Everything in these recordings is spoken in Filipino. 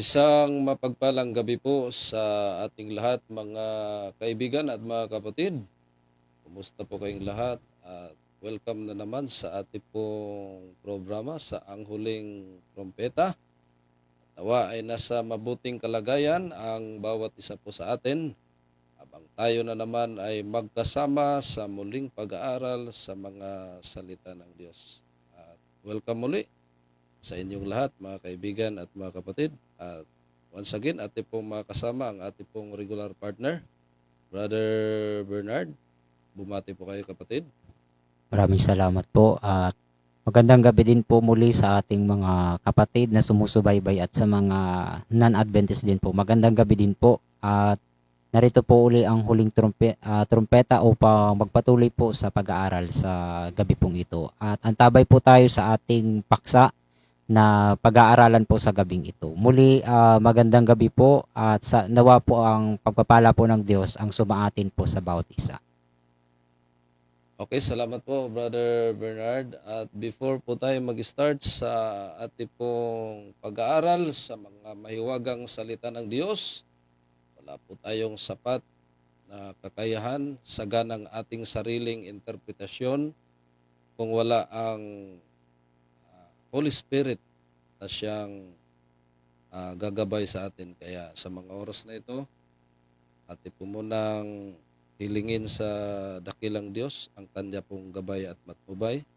Isang mapagpalang gabi po sa ating lahat mga kaibigan at mga kapatid. Kumusta po kayong lahat? At welcome na naman sa ating pong programa sa Ang Huling Trumpeta. Nawa ay nasa mabuting kalagayan ang bawat isa po sa atin habang tayo na naman ay magkasama sa muling pag-aaral sa mga salita ng Diyos. At welcome muli sa inyong lahat mga kaibigan at mga kapatid. At once again, ating pong makasama ang ating pong regular partner, Brother Bernard. Bumati po kayo kapatid. Maraming salamat po at magandang gabi din po muli sa ating mga kapatid na sumusubaybay at sa mga non-Adventist din po. Magandang gabi din po at narito po uli ang huling trumpeta upang magpatuloy po sa pag-aaral sa gabi pong ito. At antabay po tayo sa ating paksa na pag-aaralan po sa gabing ito. Muli, magandang gabi po at nawa po ang pagpapala po ng Diyos ang sumaatin po sa bawat isa. Okay, salamat po Brother Bernard. At before po tayo mag-start sa ating pong pag-aaral sa mga mahiwagang salita ng Diyos, wala po tayong sapat na kakayahan sa ganang ating sariling interpretasyon kung wala ang Holy Spirit na siyang gagabay sa atin. Kaya sa mga oras na ito, atin po munang hilingin sa dakilang Diyos ang kanya pong gabay at matnubay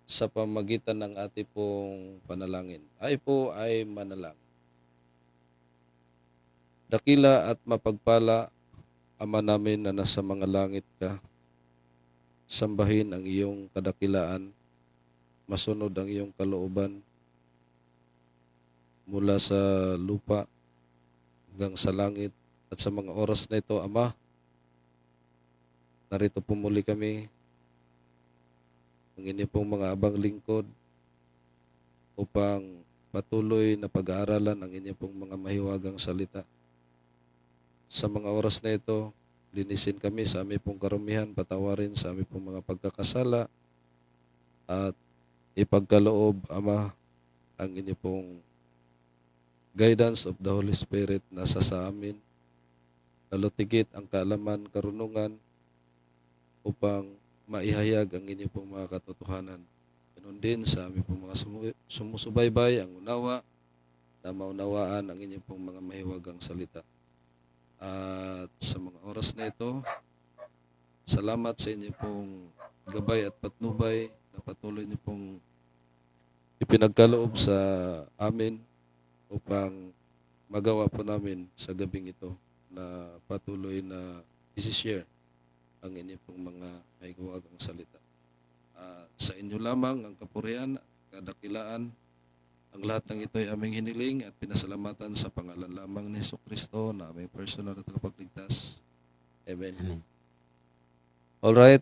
sa pamagitan ng ating pong panalangin. Ay po ay manalangin. Dakila at mapagpala, Ama namin na nasa mga langit ka, sambahin ang iyong kadakilaan, masunod ang iyong kalooban mula sa lupa hanggang sa langit. At sa mga oras na ito, Ama, narito po muli kami, ang inyong pong mga abang lingkod upang patuloy na pag-aaralan ang inyong pong mga mahiwagang salita. Sa mga oras na ito, linisin kami sa aming pong karumihan, patawarin sa aming pong mga pagkakasala at ipagkaloob, Ama, ang inyong pong guidance of the Holy Spirit nasa sa amin, nalutigit ang kaalaman, karunungan upang maihayag ang inyong pong mga katotohanan. Ganun din sa aming pong mga sumusubaybay, ang unawa na maunawaan ang inyong pong mga mahiwagang salita. At sa mga oras na ito, salamat sa inyong pong gabay at patnubay na patuloy niyo pong ipinagkaloob sa amin upang magawa po namin sa gabing ito na patuloy na isi-share ang inyong pong mga mahiwagang salita. At sa inyo lamang ang kapurihan, kadakilaan, ang lahat ng ito ay aming hiniling at pinasalamatan sa pangalan lamang ni Jesucristo na aming personal at tagapagligtas. Amen. Amen. Alright.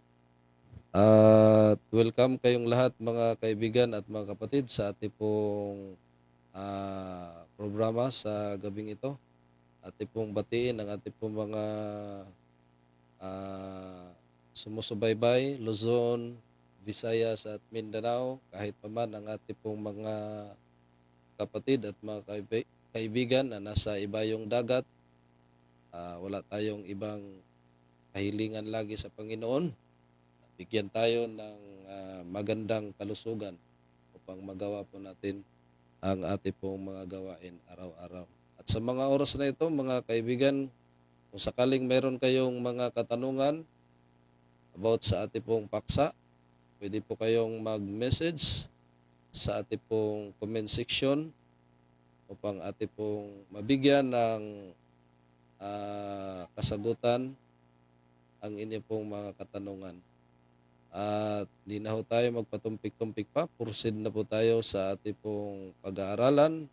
At welcome kayong lahat mga kaibigan at mga kapatid sa ating pong programa sa gabing ito. Ating pong batiin ang ating pong mga sumusubaybay, Luzon, Visayas at Mindanao, kahit pa man ang ating pong mga kapatid at mga kaibigan na nasa ibayong dagat. Wala tayong ibang kahilingan lagi sa Panginoon. Bigyan tayo ng magandang kalusugan upang magawa po natin ang ating pong mga gawain araw-araw. At sa mga oras na ito, mga kaibigan, kung sakaling meron kayong mga katanungan about sa ating pong paksa, pwede po kayong mag-message sa ating pong comment section upang ating pong mabigyan ng kasagutan ang inyong pong mga katanungan. At di na ho tayo magpatumpik-tumpik pa, proceed na po tayo sa ating pong pag-aaralan.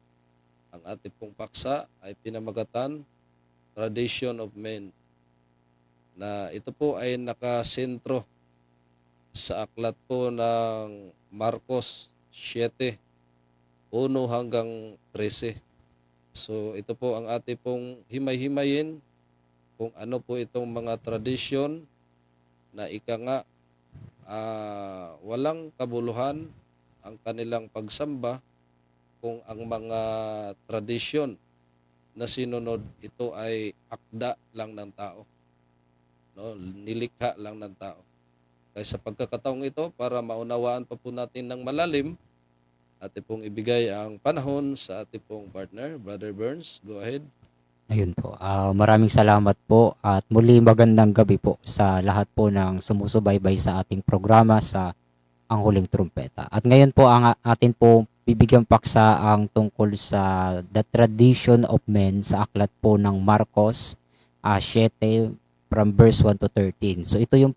Ang ating pong paksa ay pinamagatan, Tradition of Men, na ito po ay nakasentro sa aklat po ng Marcos 7, 1 hanggang 13. So ito po ang ating pong himay-himayin kung ano po itong mga tradisyon na ika nga walang kabuluhan ang kanilang pagsamba kung ang mga tradisyon na sinunod, ito ay akda lang ng tao. No? Nilikha lang ng tao. Kaya sa pagkakataong ito, para maunawaan pa po natin ng malalim, atin pong ibigay ang panahon sa ating pong partner, Brother Burns. Go ahead. Ayun po. Maraming salamat po at muli magandang gabi po sa lahat po ng sumusubaybay sa ating programa sa Ang Huling Trumpeta. At ngayon po ang atin po bibigyang paksa ang tungkol sa The Tradition of Men sa aklat po ng Marcos 7 from verse 1 to 13. So ito yung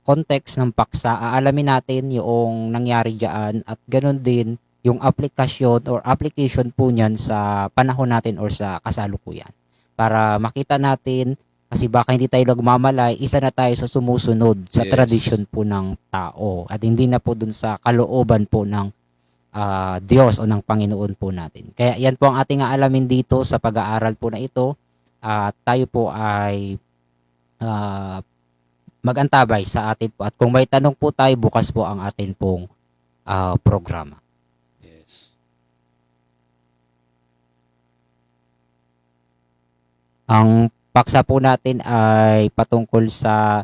context ng paksa. Aalamin natin yung nangyari diyan at ganoon din yung application po niyan sa panahon natin or sa kasalukuyan. Para makita natin kasi baka hindi tayo nagmamalay, isa na tayo sa sumusunod sa Yes. tradisyon po ng tao at hindi na po dun sa kalooban po ng Diyos o ng Panginoon po natin. Kaya yan po ang ating aalamin dito sa pag-aaral po na ito at tayo po ay mag-antabay sa atin po at kung may tanong po tayo, bukas po ang atin pong programa. Yes. Ang paksa po natin ay patungkol sa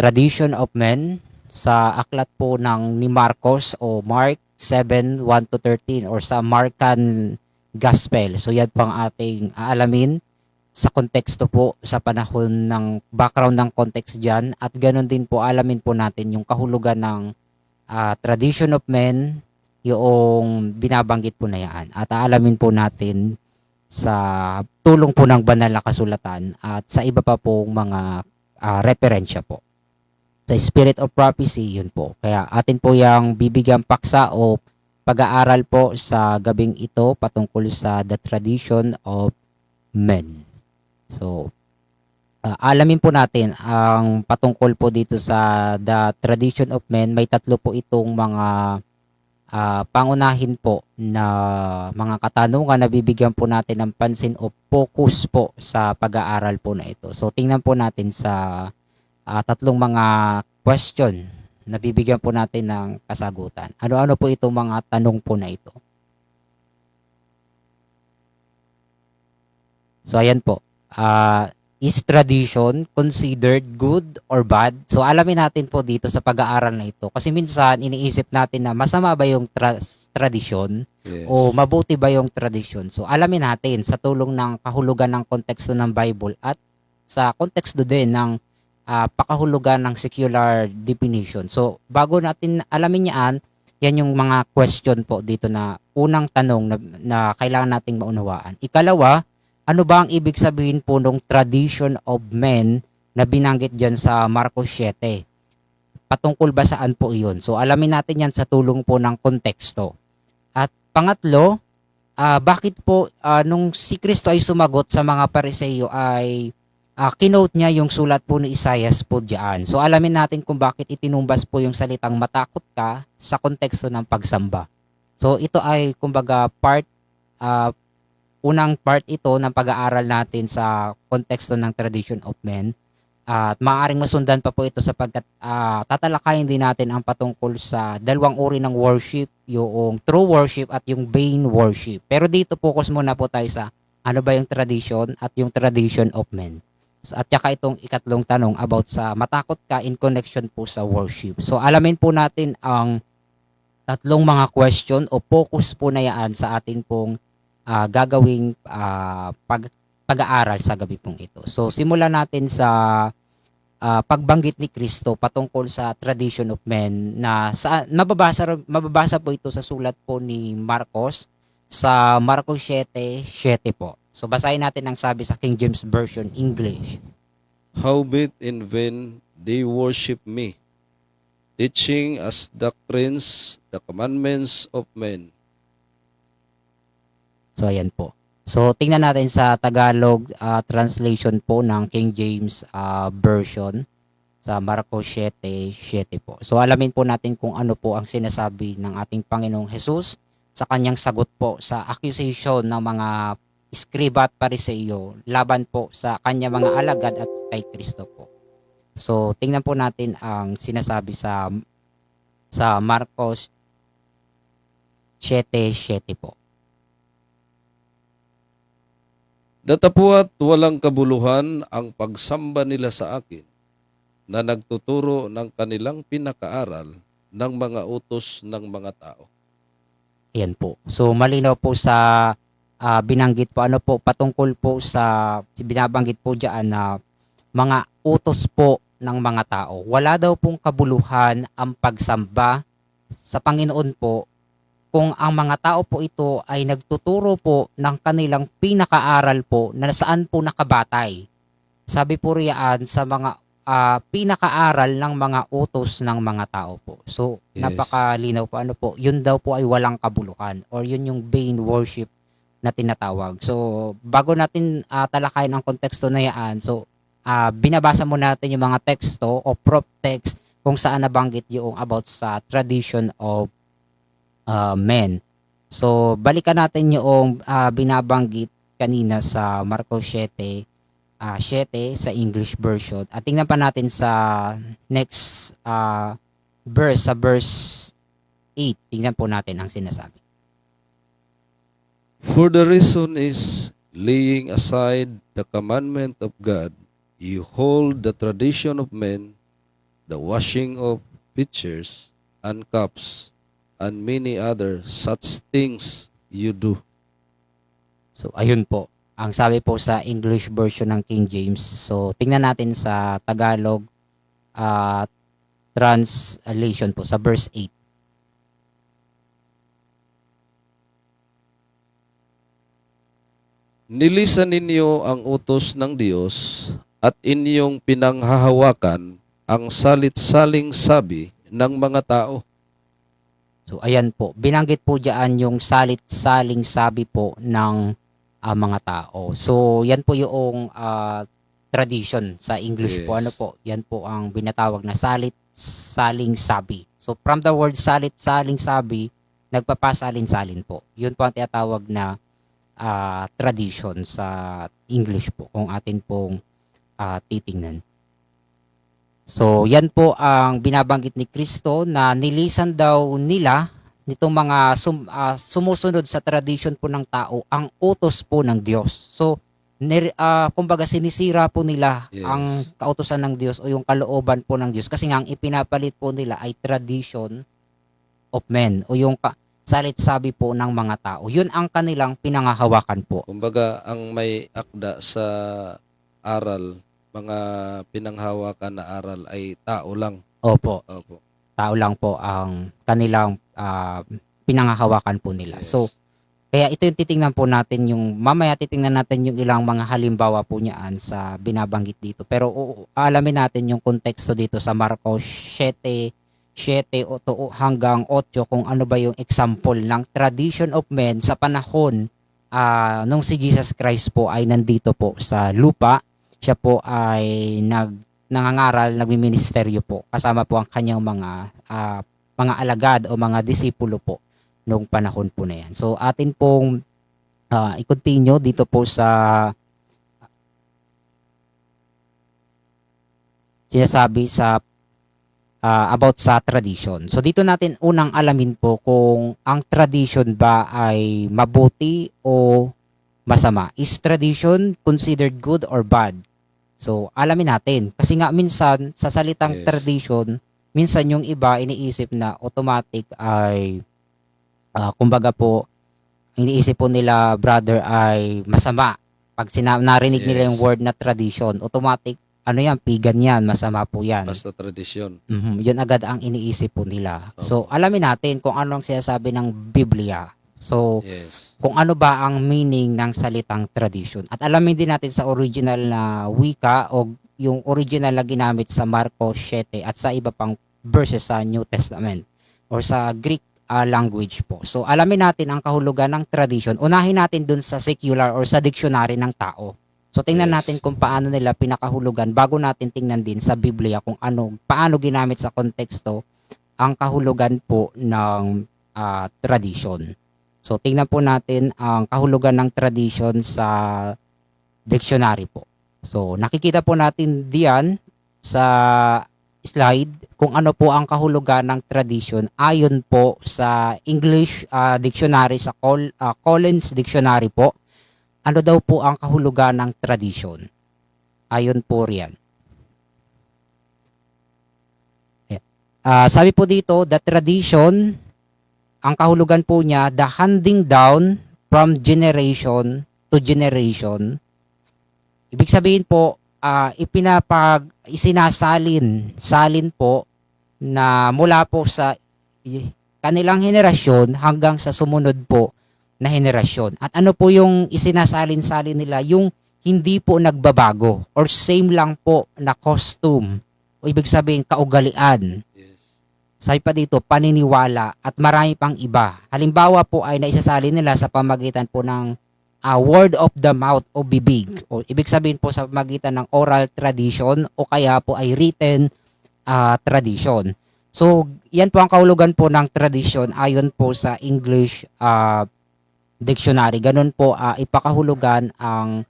Tradition of Men sa aklat po ng ni Marcos o Mark 7, 1 to 13 or sa Markan Gospel. So yan po ang ating aalamin sa konteksto po sa panahon ng background ng context dyan at ganoon din po alamin po natin yung kahulugan ng Tradition of Men yung binabanggit po na yan at aalamin po natin sa tulong po ng banal na kasulatan at sa iba pa pong mga referensya po. Sa Spirit of Prophecy, yun po. Kaya atin po yung bibigyan paksa o pag-aaral po sa gabing ito patungkol sa The Tradition of Men. So, alamin po natin ang patungkol po dito sa The Tradition of Men. May tatlo po itong mga pangunahin po na mga katanungan na bibigyan po natin ng pansin o focus po sa pag-aaral po na ito. So tingnan po natin sa tatlong mga question na bibigyan po natin ng kasagutan. Ano-ano po itong mga tanong po na ito? So ayan po. Is tradition considered good or bad? So alamin natin po dito sa pag-aaral na ito. Kasi minsan iniisip natin na masama ba yung tradisyon Yes. o mabuti ba yung tradisyon. So alamin natin sa tulong ng kahulugan ng konteksto ng Bible at sa konteksto din ng pakahulugan ng secular definition. So bago natin alamin yan yung mga question po dito na unang tanong na kailangan nating maunawaan. Ikalawa, ano ba ang ibig sabihin po ng tradition of men na binanggit dyan sa Marcos 7? Patungkol ba saan po iyon? So alamin natin yan sa tulong po ng konteksto. At pangatlo, bakit po nung si Kristo ay sumagot sa mga Pariseo ay kinote niya yung sulat po ni Isaias po dyan. So alamin natin kung bakit itinumbas po yung salitang matakot ka sa konteksto ng pagsamba. So ito ay kumbaga unang part ito ng pag-aaral natin sa konteksto ng Tradition of Men. At maaaring masundan pa po ito sapagkat tatalakayin din natin ang patungkol sa dalawang uri ng worship, yung true worship at yung vain worship. Pero dito focus muna po tayo sa ano ba yung tradition at yung tradition of men. So, at saka itong ikatlong tanong about sa matakot ka in connection po sa worship. So alamin po natin ang tatlong mga question o focus po na yan sa atin pong gagawing pag-aaral sa gabi pong ito. So simulan natin sa pagbanggit ni Kristo patungkol sa tradition of men na mababasa po ito sa sulat po ni Marcos sa Marcos 7:7 po. So basahin natin ang sabi sa King James Version English. Howbeit in vain they worship me, teaching as doctrines the commandments of men. So ayan po. So tingnan natin sa Tagalog translation po ng King James Version sa Marcos 7:7 po. So alamin po natin kung ano po ang sinasabi ng ating Panginoong Hesus sa kanyang sagot po sa accusation ng mga Iskriba at Pariseo laban po sa kanya mga alagad at kay Kristo po. So tingnan po natin ang sinasabi sa Marcos 7:7 po. Datapwat walang kabuluhan ang pagsamba nila sa akin na nagtuturo ng kanilang pinakaaral ng mga utos ng mga tao. Ayan po. So malinaw po sa binanggit po ano po patungkol po sa binabanggit po diyan na mga utos po ng mga tao. Wala daw pong kabuluhan ang pagsamba sa Panginoon po kung ang mga tao po ito ay nagtuturo po ng kanilang pinakaaral po na saan po nakabatay. Sabi po riyan sa mga pinakaaral ng mga utos ng mga tao po. So, Yes. napakalinaw po ano po, yun daw po ay walang kabuluhan or yun yung vain worship na tinatawag. So, bago natin talakayin ang konteksto na yan, so binabasa mo natin yung mga teksto o prop text kung saan nabanggit yung about sa tradition of men. So, balikan natin yung binabanggit kanina sa Marcos 7, 7 sa English version. At tingnan pa natin sa next verse, sa verse 8. Tingnan po natin ang sinasabi. For the reason is, laying aside the commandment of God, you hold the tradition of men, the washing of pitchers and cups, and many other such things you do. So, ayun po. Ang sabi po sa English version ng King James. So, tingnan natin sa Tagalog translation po sa verse 8. Nilisan ninyo ang utos ng Diyos at inyong pinanghahawakan ang salit-saling sabi ng mga tao. So, ayan po. Binanggit po diyan yung salit-saling sabi po ng mga tao. So, yan po yung tradition sa English po. Yes. Ano po? Yan po ang binatawag na salit-saling sabi. So, from the word salit-saling sabi, nagpapasalin-salin po. Yun po ang tinatawag na tradition sa English po kung atin pong titingnan. So, yan po ang binabanggit ni Kristo na nilisan daw nila nitong mga sumusunod sa tradition po ng tao ang utos po ng Diyos. So, kumbaga sinisira po nila Yes. ang kautusan ng Diyos o yung kalooban po ng Diyos kasi nga ang ipinapalit po nila ay tradition of men o yung salit-sabi po ng mga tao. Yun ang kanilang pinangahawakan po. Kumbaga, ang may akda sa aral, mga pinanghawakan na aral ay tao lang. Opo, Opo. tao lang po ang kanilang pinangahawakan po nila. Yes. So, kaya ito yung titingnan po natin mamaya titingnan natin yung ilang mga halimbawa po niyaan sa binabanggit dito. Pero alamin natin yung konteksto dito sa Marcos 7 hanggang 8 kung ano ba yung example ng tradition of men sa panahon nung si Jesus Christ po ay nandito po sa lupa. Siya po ay nangangaral, nagmiministeryo po kasama po ang kanyang mga alagad o mga disipulo po nung panahon po na yan. So atin pong i-continue dito po sa sinasabi sa about sa tradition. So dito natin unang alamin po kung ang tradition ba ay mabuti o masama. Is tradition considered good or bad? So alamin natin. Kasi nga minsan sa salitang Yes. tradition, minsan yung iba iniisip na automatic ay kumbaga po iniisip po nila brother ay masama. Pag narinig nila yung Yes. word na tradition, automatic ano yan, pigan yan, masama po yan. Basta tradisyon. Yun agad ang iniisip po nila. Opo. So, alamin natin kung ano ang sinasabi ng Biblia. So, Yes. kung ano ba ang meaning ng salitang tradition. At alamin din natin sa original na wika o yung original na ginamit sa Marcos 7 at sa iba pang verses sa New Testament or sa Greek language po. So, alamin natin ang kahulugan ng tradition. Unahin natin dun sa secular or sa dictionary ng tao. So tingnan Yes. natin kung paano nila pinakahulugan bago natin tingnan din sa Biblia kung paano ginamit sa konteksto ang kahulugan po ng tradition. So tingnan po natin ang kahulugan ng tradition sa dictionary po. So nakikita po natin diyan sa slide kung ano po ang kahulugan ng tradition ayon po sa English dictionary sa Collins Dictionary po. ano daw po ang kahulugan ng tradisyon? Ayon po riyan. Ayan. Sabi po dito, the tradition, ang kahulugan po niya, the handing down from generation to generation. Ibig sabihin po, salin po na mula po sa kanilang henerasyon hanggang sa sumunod po na henerasyon. At ano po yung isinasalin-salin nila? Yung hindi po nagbabago or same lang po na costume. O ibig sabihin, kaugalian. Yes. Sabi pa dito, paniniwala at marami pang iba. Halimbawa po ay naisasalin nila sa pamagitan po ng word of the mouth o bibig. O ibig sabihin po sa pamagitan ng oral tradition o kaya po ay written tradition. So, yan po ang kahulugan po ng tradition ayon po sa English dictionary. Ganun po ipakahulugan ang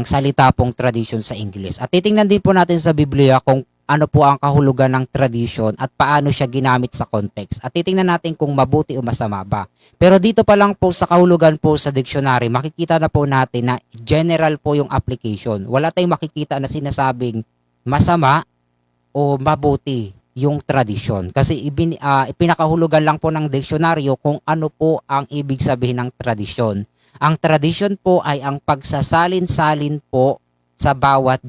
salita pong tradition sa English. At titingnan din po natin sa Biblia kung ano po ang kahulugan ng tradition at paano siya ginamit sa context. At titingnan natin kung mabuti o masama ba. Pero dito pa lang po sa kahulugan po sa dictionary, makikita na po natin na general po yung application. Wala tayong makikita na sinasabing masama o mabuti yung tradisyon. Kasi ipinakahulugan lang po ng diksyonaryo kung ano po ang ibig sabihin ng tradisyon. Ang tradisyon po ay ang pagsasalin-salin po sa bawat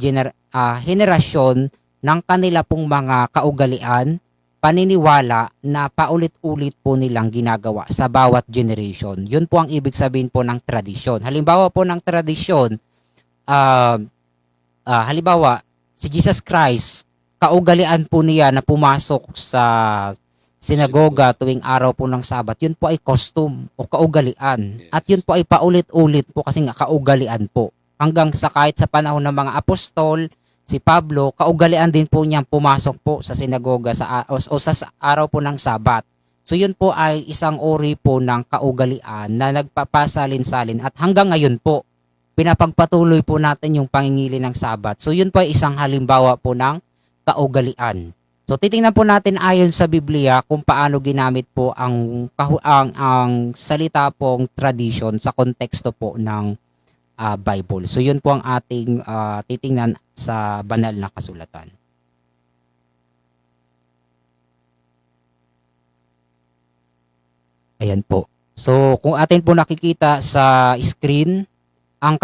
henerasyon ng kanila pong mga kaugalian, paniniwala na paulit-ulit po nilang ginagawa sa bawat generation. Yun po ang ibig sabihin po ng tradisyon. Halimbawa po ng tradisyon, halimbawa, si Jesus Christ, kaugalian po niya na pumasok sa sinagoga tuwing araw po ng Sabat. Yun po ay costume o kaugalian. Yes. At yun po ay paulit-ulit po kasi nga kaugalian po. Hanggang sa kahit sa panahon ng mga apostol, si Pablo, kaugalian din po niyang pumasok po sa sinagoga sa araw po ng Sabat. So yun po ay isang uri po ng kaugalian na nagpapasalin-salin at hanggang ngayon po, pinapagpatuloy po natin yung pangingili ng Sabat. So yun po ay isang halimbawa po ng kaugalian. So titingnan po natin ayon sa Biblia kung paano ginamit po ang salita pong tradition sa konteksto po ng Bible. So yun po ang ating titingnan sa banal na kasulatan. Ayan po. So kung atin po nakikita sa screen, ang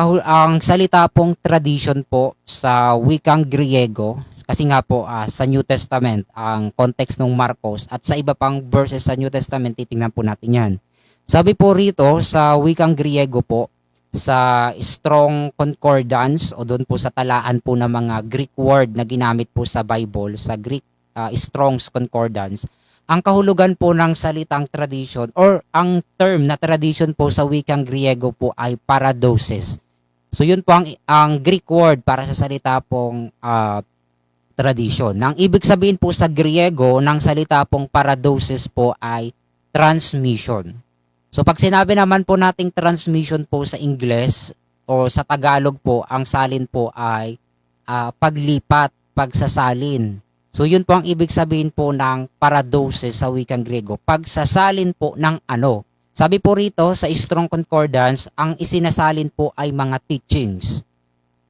salita pong tradition po sa wikang Griego, kasi nga po sa New Testament, ang context ng Marcos at sa iba pang verses sa New Testament, titingnan po natin yan. Sabi po rito sa wikang Griego po, sa Strong Concordance o doon po sa talaan po ng mga Greek word na ginamit po sa Bible, sa Greek Strong's Concordance, ang kahulugan po ng salitang tradition or ang term na tradition po sa wikang Griego po ay paradoses. So yun po ang Greek word para sa salita pong tradition. Nang ibig sabihin po sa Griego ng salita pong paradoses po ay transmission. So pag sinabi naman po nating transmission po sa Ingles o sa Tagalog po, ang salin po ay paglipat, pagsasalin. So yun po ang ibig sabihin po ng paradoses sa wikang Griego. Pagsasalin po ng ano. Sabi po rito sa Strong Concordance, ang isinasalin po ay mga teachings.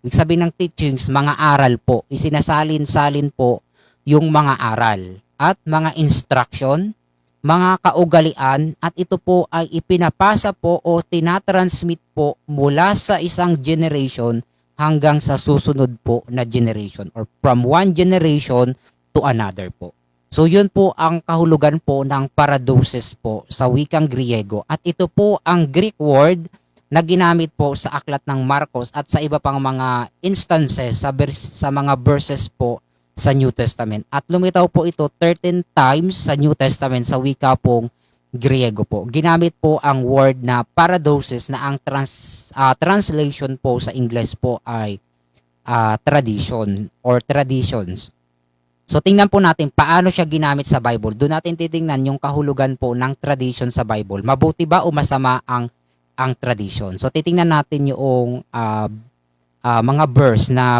Ibig sabihin ng teachings, mga aral po. Isinasalin-salin po yung mga aral at mga instruction, mga kaugalian, at ito po ay ipinapasa po o tinatransmit po mula sa isang generation hanggang sa susunod po na generation or from one generation to another po. So yun po ang kahulugan po ng paradoses po sa wikang Griego at ito po ang Greek word na ginamit po sa aklat ng Marcos at sa iba pang mga instances sa mga verses po sa New Testament. At lumitaw po ito 13 times sa New Testament sa wika pong Griego po. Ginamit po ang word na paradoses na ang translation po sa English po ay tradition or traditions. So tingnan po natin paano siya ginamit sa Bible. Doon natin titingnan yung kahulugan po ng tradition sa Bible. Mabuti ba o masama ang tradition? So titingnan natin yung mga verse na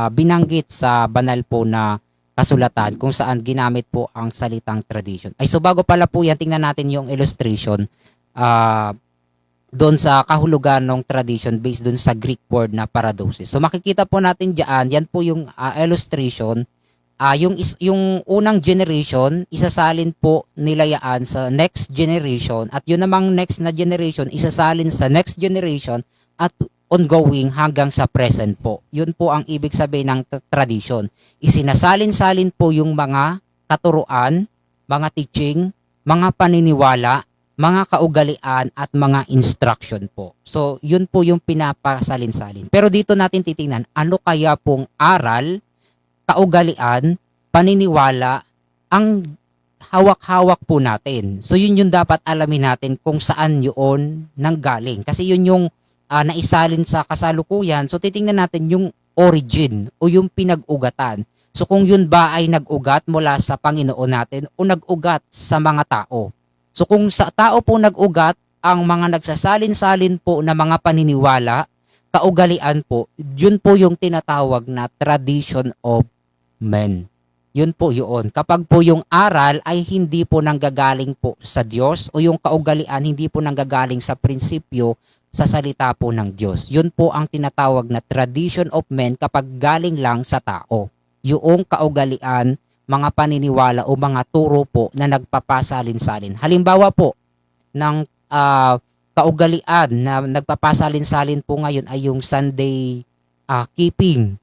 binanggit sa banal po na kasulatan kung saan ginamit po ang salitang tradition. So bago pala po yan, tingnan natin yung illustration. doon sa kahulugan ng tradition based doon sa Greek word na paradosis. So makikita po natin diyan, yan po yung illustration. Yung unang generation, isasalin po nila yaan sa next generation, at yun namang next na generation, isasalin sa next generation, at ongoing hanggang sa present po. Yun po ang ibig sabihin ng tradition. Isinasalin-salin po yung mga katuruan, mga teaching, mga paniniwala, mga kaugalian at mga instruction po. So, yun po yung pinapasalin-salin. Pero dito natin titingnan, ano kaya pong aral, kaugalian, paniniwala ang hawak-hawak po natin. So yun yung dapat alamin natin kung saan yun nanggaling. Kasi yun yung naisalin sa kasalukuyan. So titingnan natin yung origin o yung pinag-ugatan. So kung yun ba ay nag-ugat mula sa Panginoon natin o nag-ugat sa mga tao. So kung sa tao po nag-ugat, ang mga nagsasalin-salin po na mga paniniwala, kaugalian po, yun po yung tinatawag na tradition of men. Yun po yun. Kapag po yung aral ay hindi po nanggagaling po sa Diyos o yung kaugalian hindi po nanggagaling sa prinsipyo sa salita po ng Diyos. Yun po ang tinatawag na tradition of men kapag galing lang sa tao. Yung kaugalian, mga paniniwala o mga turo po na nagpapasalin-salin. Halimbawa po ng kaugalian na nagpapasalin-salin po ngayon ay yung Sunday keeping,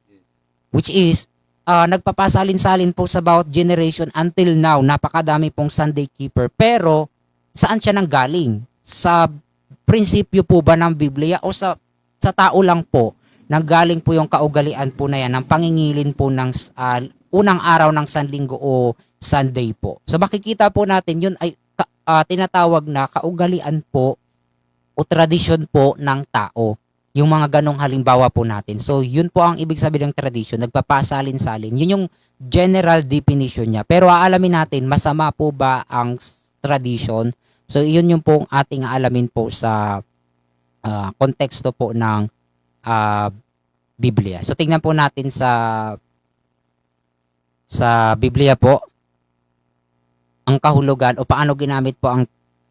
which is nagpapasalin-salin po sa bawat generation until now. Napakadami pong Sunday keeper. Pero saan siya nanggaling? Sa prinsipyo po ba ng Biblia o sa tao lang po nanggaling po yung kaugalian po na yan ng pangingilin po ng unang araw ng Sanlinggo o Sunday po. So makikita po natin yun ay tinatawag na kaugalian po o tradisyon po ng tao. Yung mga ganong halimbawa po natin. So, yun po ang ibig sabihin ng tradition, nagpapasalin-salin. Yun yung general definition niya. Pero aalamin natin, masama po ba ang tradition? So, yun yung pong ating aalamin po sa konteksto po ng Biblia. So, tingnan po natin sa Biblia po, ang kahulugan o paano ginamit po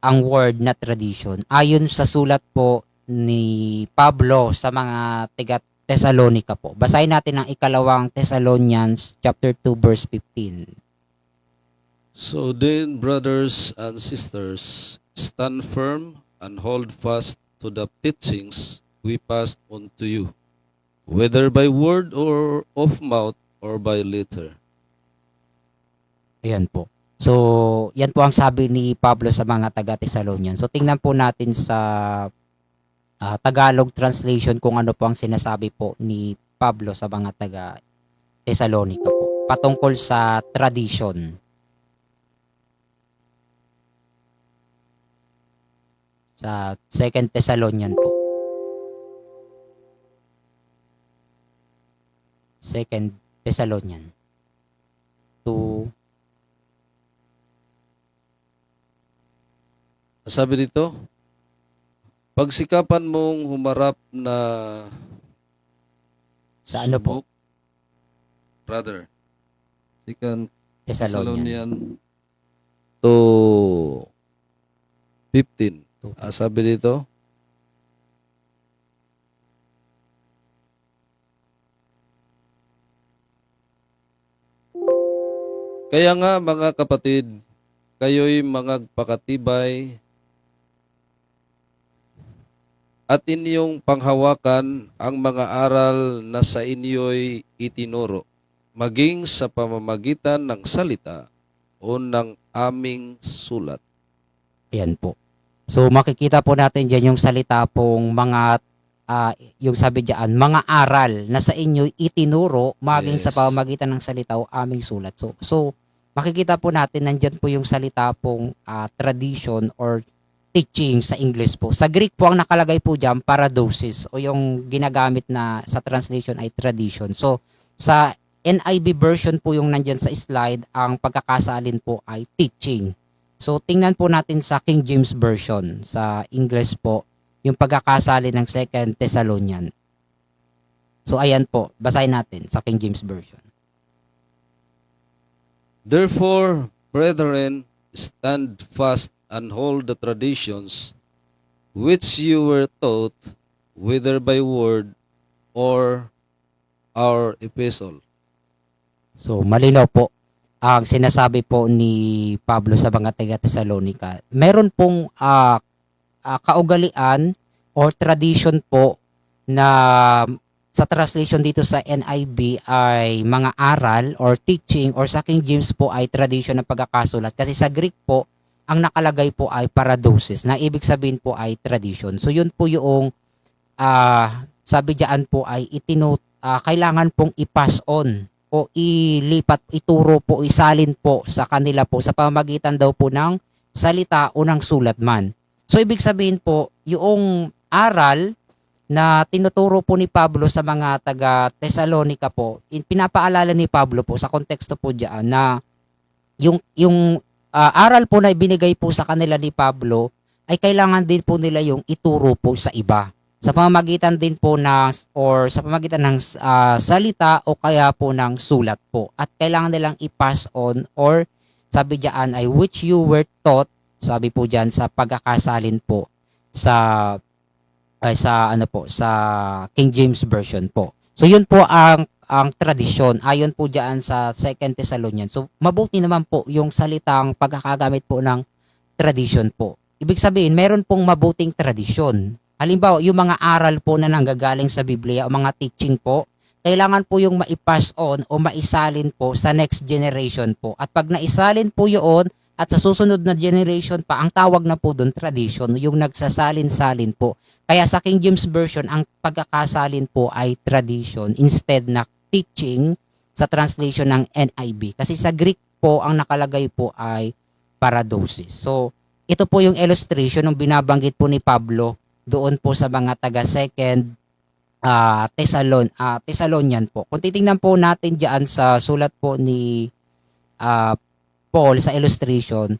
ang word na tradition. Ayon sa sulat po ni Pablo sa mga tiga Thessalonica po. Basahin natin ang ikalawang Thessalonians chapter 2 verse 15. So then, brothers and sisters, stand firm and hold fast to the teachings we passed on to you, whether by word or of mouth or by letter. Ayan po. So, yan po ang sabi ni Pablo sa mga taga Thessalonian. So, tingnan po natin sa Tagalog translation kung ano po ang sinasabi po ni Pablo sa mga taga Thessalonica po patungkol sa tradition. Sa 2 Thessalonian po. 2 Thessalonian 2. Sabi dito, pagsikapan mong humarap na Sa ano po? subok, brother, 2 Thessalonian. Thessalonian 2:15. Sabi dito, kaya nga mga kapatid, kayo'y magpakatibay at inyong panghawakan ang mga aral na sa inyo'y itinuro, maging sa pamamagitan ng salita o ng aming sulat. Ayan po. So makikita po natin dyan yung salita pong mga, yung sabi dyan, mga aral na sa inyo itinuro maging sa Yes. pamamagitan ng salita o aming sulat. So makikita po natin nandyan po yung salita pong tradition or teaching sa English po. Sa Greek po ang nakalagay po dyan, paradosis o yung ginagamit na sa translation ay tradition. So sa NIV version po yung nandyan sa slide, ang pagkakasalin po ay teaching. So, tingnan po natin sa King James Version. Sa English po, yung pagkakasali ng 2 Thessalonian. So, ayan po. Basahin natin sa King James Version. Therefore, brethren, stand fast and hold the traditions which you were taught, whether by word or our epistle. So malinaw po ang sinasabi po ni Pablo sa mga taga Thessalonica. Meron pong kaugalian or tradition po na sa translation dito sa NIV ay mga aral or teaching, or sa King James po ay tradition ng pagkakasulat. Kasi sa Greek po, ang nakalagay po ay paradosis, na ibig sabihin po ay tradition. So yun po yung sabi diyan po ay kailangan pong i-pass on o ilipat, ituro po, isalin po sa kanila po sa pamamagitan daw po ng salita o ng sulat man. So ibig sabihin po, yung aral na tinuturo po ni Pablo sa mga taga Thessalonica po, pinapaalala ni Pablo po sa konteksto po diyan na yung aral po na ibinigay po sa kanila ni Pablo ay kailangan din po nila yung ituro po sa iba. Sa pamamagitan din po sa pamamagitan ng salita o kaya po ng sulat po. At kailangan nilang i-pass on, or sabi diyan ay which you were taught, sabi po diyan sa pagkakasalin po sa sa King James version po. So yun po ang tradisyon ayon po diyan sa 2 Thessalonians. So mabuti naman po yung salitang pagkakagamit po ng tradition po. Ibig sabihin, meron pong mabuting tradisyon. Halimbawa, yung mga aral po na nanggagaling sa Biblia o mga teaching po, kailangan po yung maipass on o maisalin po sa next generation po. At pag naisalin po yun, at sa susunod na generation pa, ang tawag na po doon tradition, yung nagsasalin-salin po. Kaya sa King James Version, ang pagkakasalin po ay tradition instead na teaching sa translation ng NIV. Kasi sa Greek po, ang nakalagay po ay paradosis. So, ito po yung illustration ng binabanggit po ni Pablo doon po sa mga taga 2 Thessalonian po. Kung titingnan po natin diyan sa sulat po ni Paul sa illustration,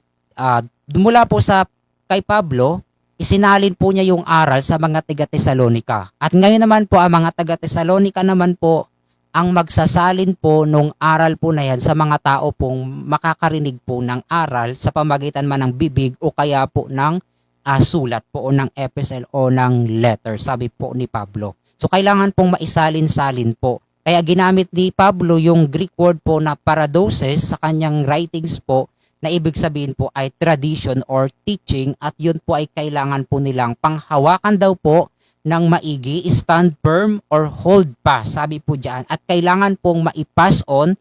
mula po sa kay Pablo, isinalin po niya yung aral sa mga taga Thessalonica. At ngayon naman po, ang mga taga Thessalonica naman po ang magsasalin po nung aral po na yan sa mga tao pong makakarinig po ng aral sa pamagitan man ng bibig o kaya po ng sulat po o ng epistle o ng letter, sabi po ni Pablo. So kailangan pong maisalin-salin po. Kaya ginamit ni Pablo yung Greek word po na paradosis sa kanyang writings po, na ibig sabihin po ay tradition or teaching, at yun po ay kailangan po nilang panghawakan daw po ng maigi, stand firm or hold pa, sabi po diyan. At kailangan pong maipass on,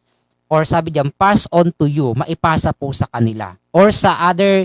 or sabi diyan, pass on to you, maipasa po sa kanila. Or sa other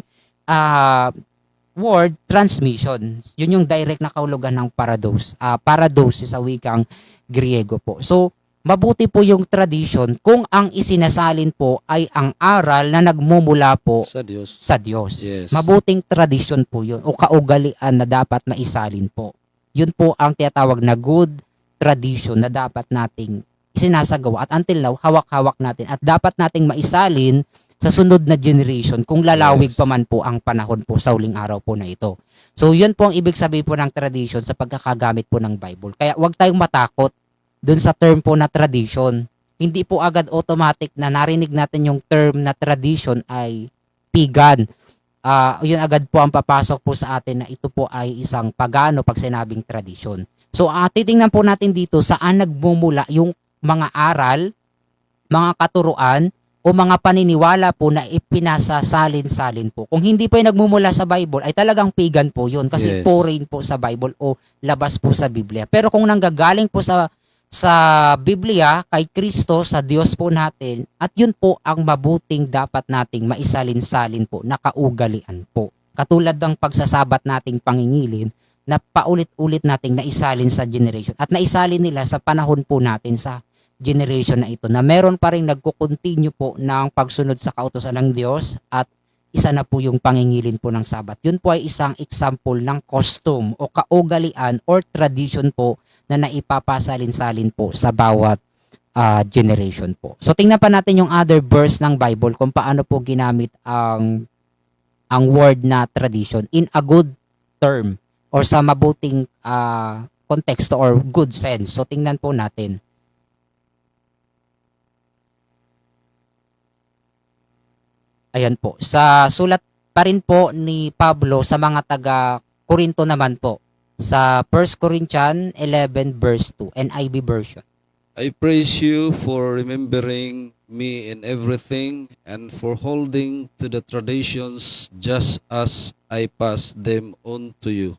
word, transmission. Yun yung direct na kahulugan ng paradosis sa wikang Griego po. So, mabuti po yung tradition kung ang isinasalin po ay ang aral na nagmumula po Sa Diyos. sa Diyos. Yes. Mabuting tradition po yun o kaugalian na dapat maisalin po. Yun po ang tinatawag na good tradition na dapat nating isinasagawa at until now, hawak-hawak natin at dapat nating maisalin sa sunod na generation kung lalawig Yes. pa man po ang panahon po sa huling araw po na ito. So yun po ang ibig sabihin po ng tradition sa pagkakagamit po ng Bible. Kaya huwag tayong matakot dun sa term po na tradition. Hindi po agad automatic na narinig natin yung term na tradition ay pagan. Yun agad po ang papasok po sa atin na ito po ay isang pagano pag sinabing tradition. So titingnan po natin dito saan nagmumula yung mga aral, mga katuruan, o mga paniniwala po na ipinasasalin-salin po. Kung hindi po yung nagmumula sa Bible, ay talagang pagan po yun kasi Yes. foreign po sa Bible o labas po sa Biblia. Pero kung nanggagaling po sa Biblia, kay Kristo, sa Diyos po natin, at yun po ang mabuting dapat nating maisalin-salin po, na kaugalian po. Katulad ng pagsasabat nating pangingilin, na paulit-ulit nating naisalin sa generation. At naisalin nila sa panahon po natin sa generation na ito, na meron pa rin nagko-continue po ng pagsunod sa kautusan ng Diyos, at isa na po yung pangingilin po ng Sabat. Yun po ay isang example ng custom o kaugalian or tradition po na naipapasalin-salin po sa bawat generation po. So tingnan pa natin yung other verse ng Bible kung paano po ginamit ang word na tradition in a good term or sa mabuting konteksto or good sense. So tingnan po natin. Ayan po. Sa sulat pa rin po ni Pablo sa mga taga Korinto naman po sa 1 Corinthians 11 verse 2, NIV version. I praise you for remembering me in everything and for holding to the traditions just as I pass them on to you.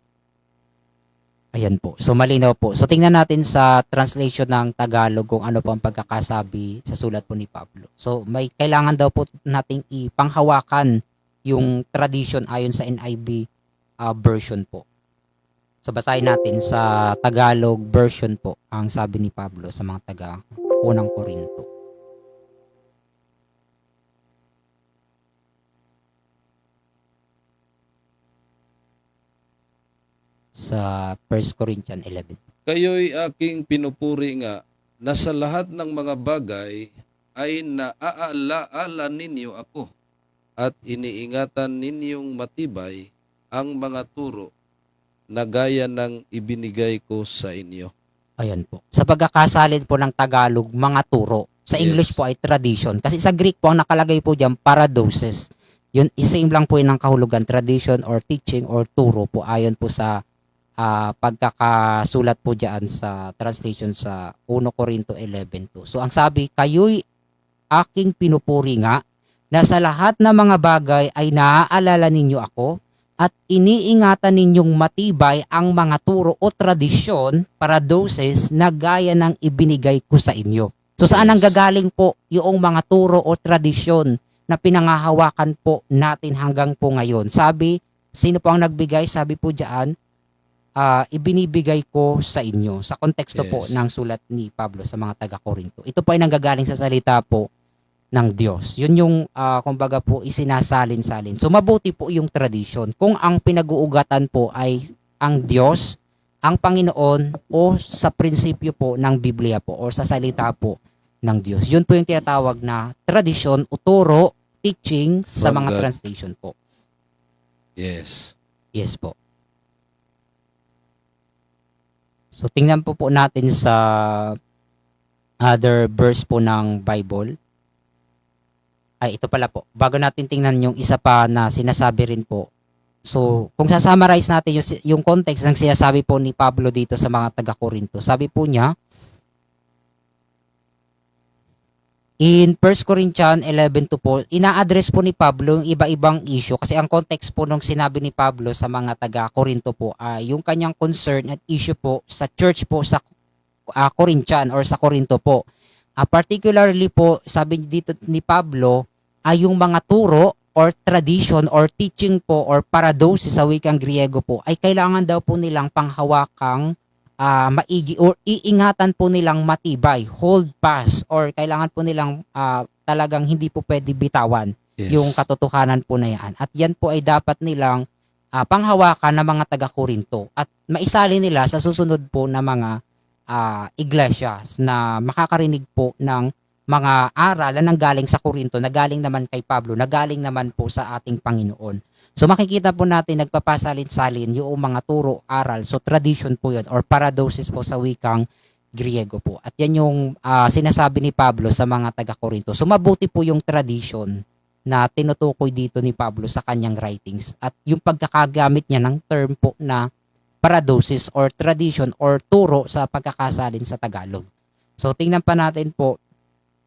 Ayan po. So malinaw po. So tingnan natin sa translation ng Tagalog kung ano po ang pagkakasabi sa sulat po ni Pablo. So may kailangan daw po nating ipanghawakan yung tradition ayon sa NIV version po. So basahin natin sa Tagalog version po ang sabi ni Pablo sa mga taga unang Korinto. Sa 1 Corinthians 11. Kayo'y aking pinupuri nga na sa lahat ng mga bagay ay naaalaala ninyo ako at iniingatan ninyong matibay ang mga turo na gaya ng ibinigay ko sa inyo. Ayan po. Sa pagkakasalin po ng Tagalog, mga turo. Sa English Yes. po ay tradition. Kasi sa Greek po, ang nakalagay po dyan, paradoses. Yun, same lang po yun ng kahulugan, tradition or teaching or turo po. Ayon po sa pagkakasulat po dyan sa translation sa 1 Corinto 11:2. So ang sabi, kayo'y aking pinupuri nga na sa lahat ng mga bagay ay naaalala ninyo ako at iniingatan ninyong matibay ang mga turo o tradisyon, paradoses, na gaya ng ibinigay ko sa inyo. So saan Yes. ang gagaling po yung mga turo o tradisyon na pinangahawakan po natin hanggang po ngayon? Sabi, sino po ang nagbigay? Sabi po diyan, ibinibigay ko sa inyo. Sa konteksto po Yes. ng sulat ni Pablo sa mga taga-Korinto. Ito po ay nanggagaling sa salita po ng Diyos. Yun yung kumbaga po isinasalin-salin. So mabuti po yung tradition. Kung ang pinag-uugatan po ay ang Diyos, ang Panginoon o sa prinsipyo po ng Biblia po o sa salita po ng Diyos. Yun po yung tinatawag na tradition o turo, teaching sa From mga God. translation po. Yes. Yes po. So tingnan po natin sa other verse po ng Bible. Ay, ito pala po. Bago natin tingnan yung isa pa na sinasabi rin po. So, kung sasummarize natin yung context ng sinasabi po ni Pablo dito sa mga taga-Korinto. Sabi po niya, in 1 Corinthians 11:2 po, ina-address po ni Pablo yung iba-ibang issue. Kasi ang context po nung sinabi ni Pablo sa mga taga-Korinto po, yung kanyang concern at issue po sa church po sa Corinthian or sa Korinto po. Particularly po, sabi dito ni Pablo, ay yung mga turo or tradition or teaching po or paradosis sa wikang Griego po ay kailangan daw po nilang panghawakang maigi or iingatan po nilang matibay, hold fast, or kailangan po nilang talagang hindi po pwede bitawan Yes. yung katotohanan po na yan. At yan po ay dapat nilang panghawakan ng mga taga-Korinto at maisali nila sa susunod po na mga iglesias na makakarinig po ng mga aral na nanggaling sa Korinto, na galing naman kay Pablo, na galing naman po sa ating Panginoon. So makikita po natin nagpapasalin-salin yung mga turo, aral, so tradition po yun or paradosis po sa wikang Griego po. At yan yung sinasabi ni Pablo sa mga taga-Korinto. So mabuti po yung tradition na tinutukoy dito ni Pablo sa kanyang writings at yung pagkakagamit niya ng term po na paradosis or tradition or turo sa pagkakasalin sa Tagalog. So tingnan pa natin po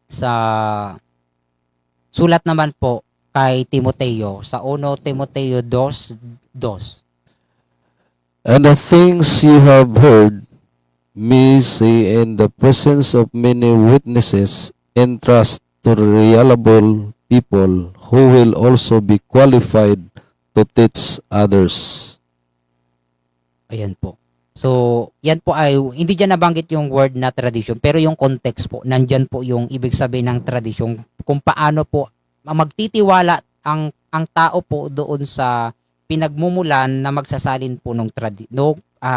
sa sulat naman po kay Timoteo sa 1 Timoteo 2:2. And the things you have heard me say in the presence of many witnesses, entrust to reliable people who will also be qualified to teach others. Ayan po. So, yan po ay, hindi dyan nabanggit yung word na tradition, pero yung context po, nandyan po yung ibig sabihin ng tradition, kung paano po magtitiwala ang tao po doon sa pinagmumulan na magsasalin po ng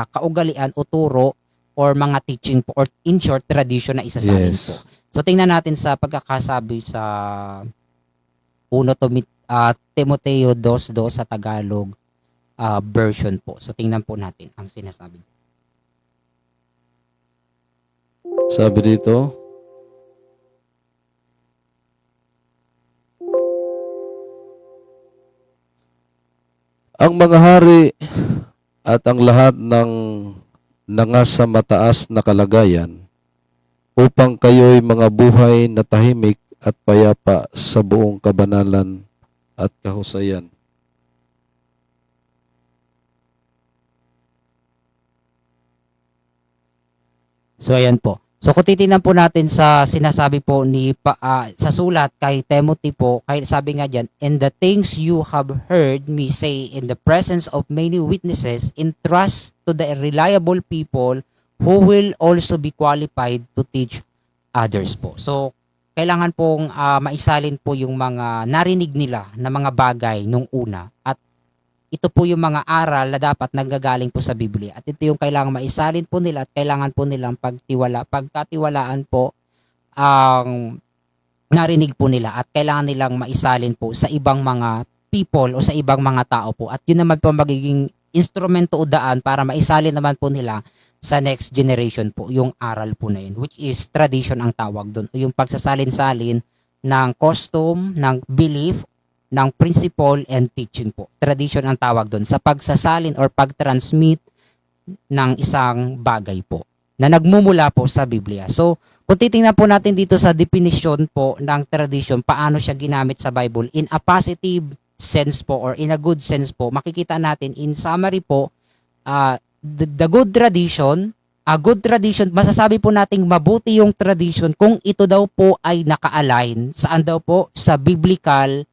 kaugalian o turo or mga teaching po, or in short, tradition na isasalin po. Yes. So, tingnan natin sa pagkakasabi sa 1 Timoteo 2:2 sa Tagalog version po. So, tingnan po natin ang sinasabi. Sabi dito, ang mga hari at ang lahat ng nangasa mataas na kalagayan upang kayo'y mga buhay na tahimik at payapa sa buong kabanalan at kahusayan. So ayan po. So kung titingnan po natin sa sinasabi po sa sulat kay Timothy po, kay sabi nga diyan, "And the things you have heard me say in the presence of many witnesses, entrust to the reliable people who will also be qualified to teach others" po. So kailangan pong maisalin po yung mga narinig nila na mga bagay nung una, at ito po yung mga aral na dapat nanggagaling po sa Biblia. At ito yung kailangan maisalin po nila at kailangan po nilang pagkatiwalaan po ang narinig po nila, at kailangan nilang maisalin po sa ibang mga people o sa ibang mga tao po. At yun naman po magiging instrumento o daan para maisalin naman po nila sa next generation po yung aral po na yun, which is tradition ang tawag doon, o yung pagsasalin-salin ng custom, ng belief, ng principle and teaching po. Tradition ang tawag doon sa pagsasalin or pag-transmit ng isang bagay po na nagmumula po sa Biblia. So, kung titingnan po natin dito sa definition po ng tradition, paano siya ginamit sa Bible in a positive sense po or in a good sense po, makikita natin in summary po, the good tradition, a good tradition, masasabi po nating mabuti yung tradition kung ito daw po ay naka-align saan daw po sa biblical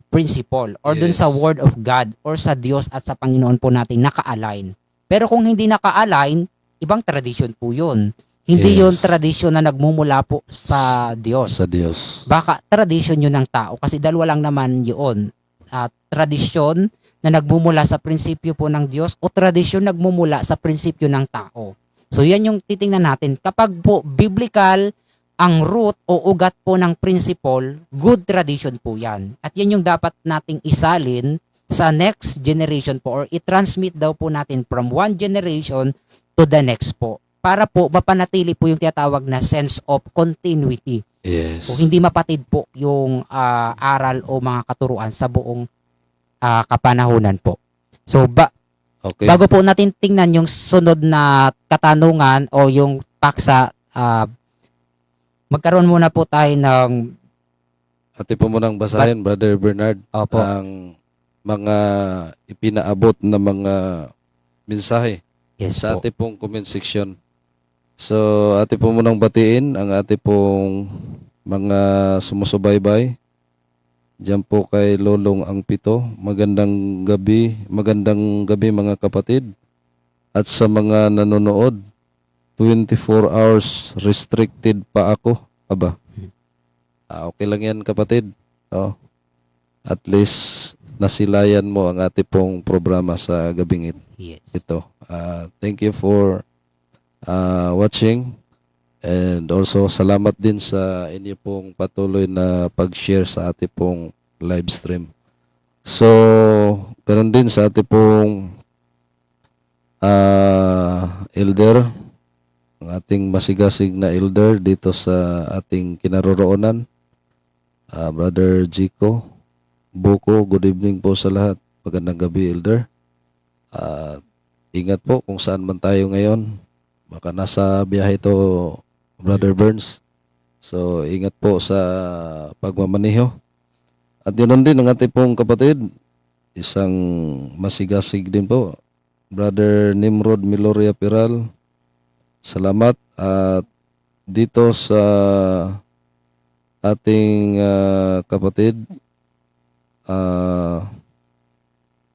principle or dun Yes. sa word of God or sa Diyos at sa Panginoon po natin naka-align. Pero kung hindi naka-align, ibang tradition po yun. Hindi Yes. yun tradition na nagmumula po sa Diyos. Sa Diyos. Baka tradition yun ng tao kasi dalawa lang naman yun. Tradisyon na nagmumula sa prinsipyo po ng Diyos o tradisyon nagmumula sa prinsipyo ng tao. So yan yung titingnan natin. Kapag po biblical ang root o ugat po ng principle, good tradition po yan. At yan yung dapat nating isalin sa next generation po or i-transmit daw po natin from one generation to the next po. Para po mapanatili po yung tinatawag na sense of continuity. Yes. O hindi mapatid po yung aral o mga katuruan sa buong kapanahunan po. So Okay. bago po natin tingnan yung sunod na katanungan o yung paksa, magkaroon muna po tayo ng Ate po munang basahin, Brother Bernard, opo. ang mga ipinaabot na mga mensahe Yes sa po. ate pong comment section. So, ate po munang batiin ang ate pong mga sumusubaybay. Diyan po kay Lolong ang Pito. Magandang gabi mga kapatid. At sa mga nanonood, 24 hours restricted pa ako. Aba. Okay lang yan kapatid. Oh. At least nasilayan mo ang ate pong programa sa gabing Yes. ito. Thank you for watching, and also salamat din sa inyo pong patuloy na pag-share sa ate pong live stream. So, ganun din sa ate pong elder, ang ating masigasig na elder dito sa ating kinaroroonan, Brother Jico Buko. Good evening po sa lahat. Magandang gabi, elder. Ingat po kung saan man tayo ngayon. Baka nasa biyahe to, Brother Burns. So, ingat po sa pagmamaneho. At yun din ang ating pong kapatid, isang masigasig din po, Brother Nimrod Miloria Piral. Salamat. At dito sa ating kapatid,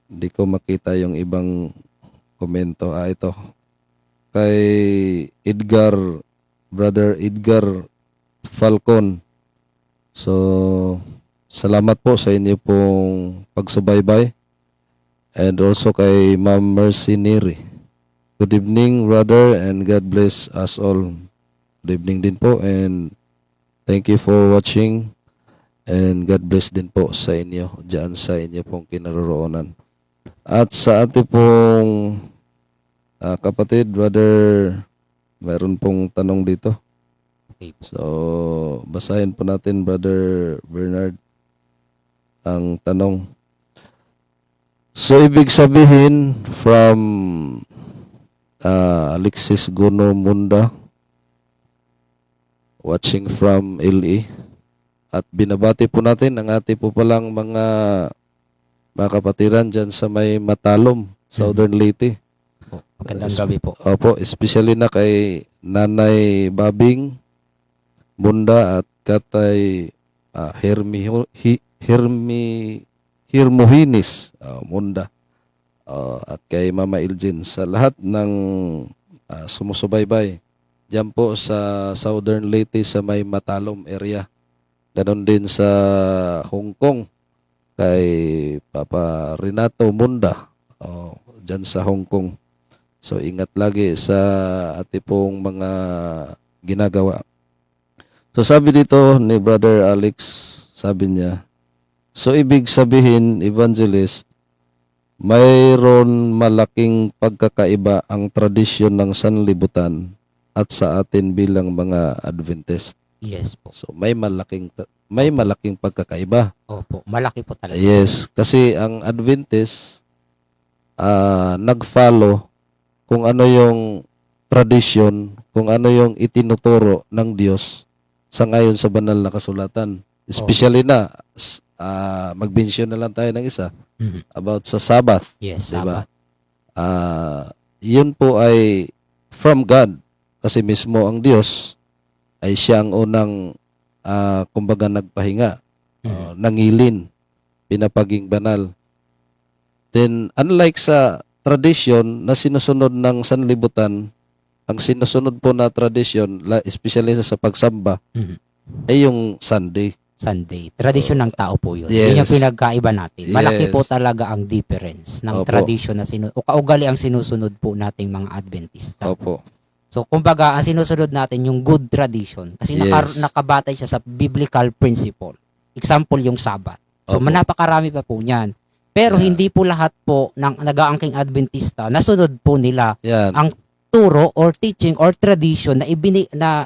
hindi ko makita yung ibang komento. Ito. Kay Brother Edgar Falcon. So, salamat po sa inyo pong pagsubaybay. And also kay Ma'am Mercy Neri. Good evening, brother, and God bless us all. Good evening din po, and thank you for watching. And God bless din po sa inyo, dyan sa inyo pong kinaroroonan. At sa ating pong kapatid, brother, mayroon pong tanong dito. Okay po. So, basahin po natin, Brother Bernard, ang tanong. So, ibig sabihin, from Alexis Gono Munda, watching from LA. At binabati po natin ang ating po palang mga kapatiran dyan sa may Matalom, Southern Leyte. Po. Magandang gabi po. Opo, especially na kay Nanay Babing Munda at Katay Hermohinis Munda. At kay Mama Iljen, sa lahat ng sumusubaybay diyan po sa Southern Leyte sa may Matalom area. Ganon din sa Hong Kong kay Papa Renato Munda diyan sa Hong Kong. So ingat lagi sa ating pong mga ginagawa. So sabi dito ni Brother Alex, sabi niya, so ibig sabihin, evangelist, mayroon malaking pagkakaiba ang tradisyon ng sanlibutan at sa atin bilang mga Adventist. Yes po. So may malaking pagkakaiba. Opo, malaki po talaga. Yes, kasi ang Adventist nag-follow kung ano yung tradisyon, kung ano yung itinuturo ng Diyos sa ngayon sa banal na kasulatan. Especially na mag-mention na lang tayo ng isa about sa Sabbath. Yes, Diba? Sabbath. Yun po ay from God kasi mismo ang Diyos ay siya ang unang kumbaga nagpahinga, nangilin, pinapaging banal. Then unlike sa tradisyon na sinusunod ng sanlibutan, ang sinusunod po na tradisyon, especially sa pagsamba, ay yung Sunday. Sunday. Tradisyon ng tao po yun. Yes. Yun yung pinagkaiba natin. Malaki Yes. po talaga ang difference ng Opo. tradisyon na o kaugali ang sinusunod po nating mga Adventista. Opo. So, kumbaga, ang sinusunod natin yung good tradition kasi Yes. nakabatay siya sa biblical principle. Example, yung Sabbath. So, Opo. napakarami pa po niyan. Pero Yeah. hindi po lahat po ng nag-aangking Adventista nasunod po nila Yan. ang turo or teaching or tradition na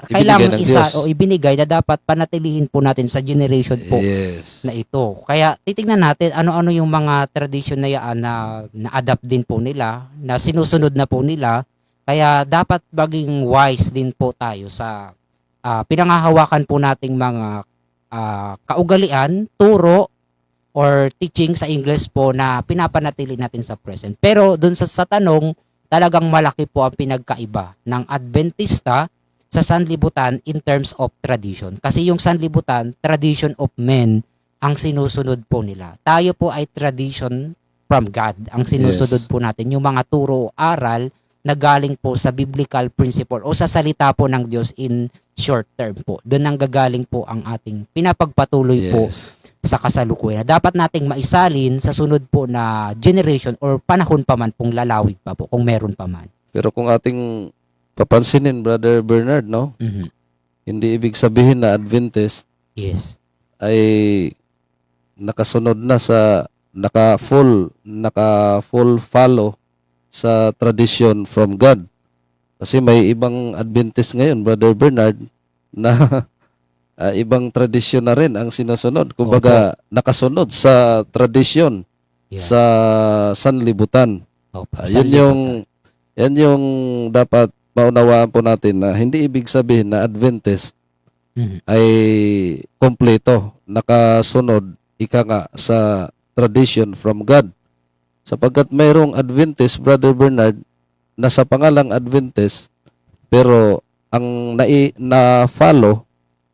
kailangan ng isa Diyos. o ibinigay na dapat panatilihin po natin sa generation po Yes. na ito. Kaya titingnan natin ano-ano yung mga tradition na yan na na-adapt din po nila, na sinusunod na po nila. Kaya dapat maging wise din po tayo sa pinangahawakan po nating mga kaugalian, turo, or teaching sa English po na pinapanatili natin sa present. Pero dun sa tanong, talagang malaki po ang pinagkaiba ng Adventista sa sanlibutan in terms of tradition. Kasi yung sanlibutan, tradition of men ang sinusunod po nila. Tayo po ay tradition from God. Ang sinusunod Yes. po natin, yung mga turo o aral na galing po sa biblical principle o sa salita po ng Diyos in short term po. Doon ang gagaling po ang ating pinapagpatuloy po Yes. sa kasalukuyan. Dapat nating maisalin sa sunod po na generation or panahon pa man pong lalawig pa po kung meron pa man. Pero kung ating papansinin, Brother Bernard, no? Mhm. Hindi ibig sabihin na Adventist Yes. ay nakasunod na sa naka-full follow sa tradition from God. Kasi may ibang Adventist ngayon, Brother Bernard, na ibang tradisyon na rin ang sinusunod. Kumbaga, nakasunod sa tradisyon Yeah. sa sanlibutan. Opo, Yan yung dapat maunawaan po natin na hindi ibig sabihin na Adventist Mhm. ay kompleto, nakasunod, ika nga, sa tradition from God. Sapagkat mayroong Adventist, Brother Bernard, na sa pangalang Adventist, pero ang na-follow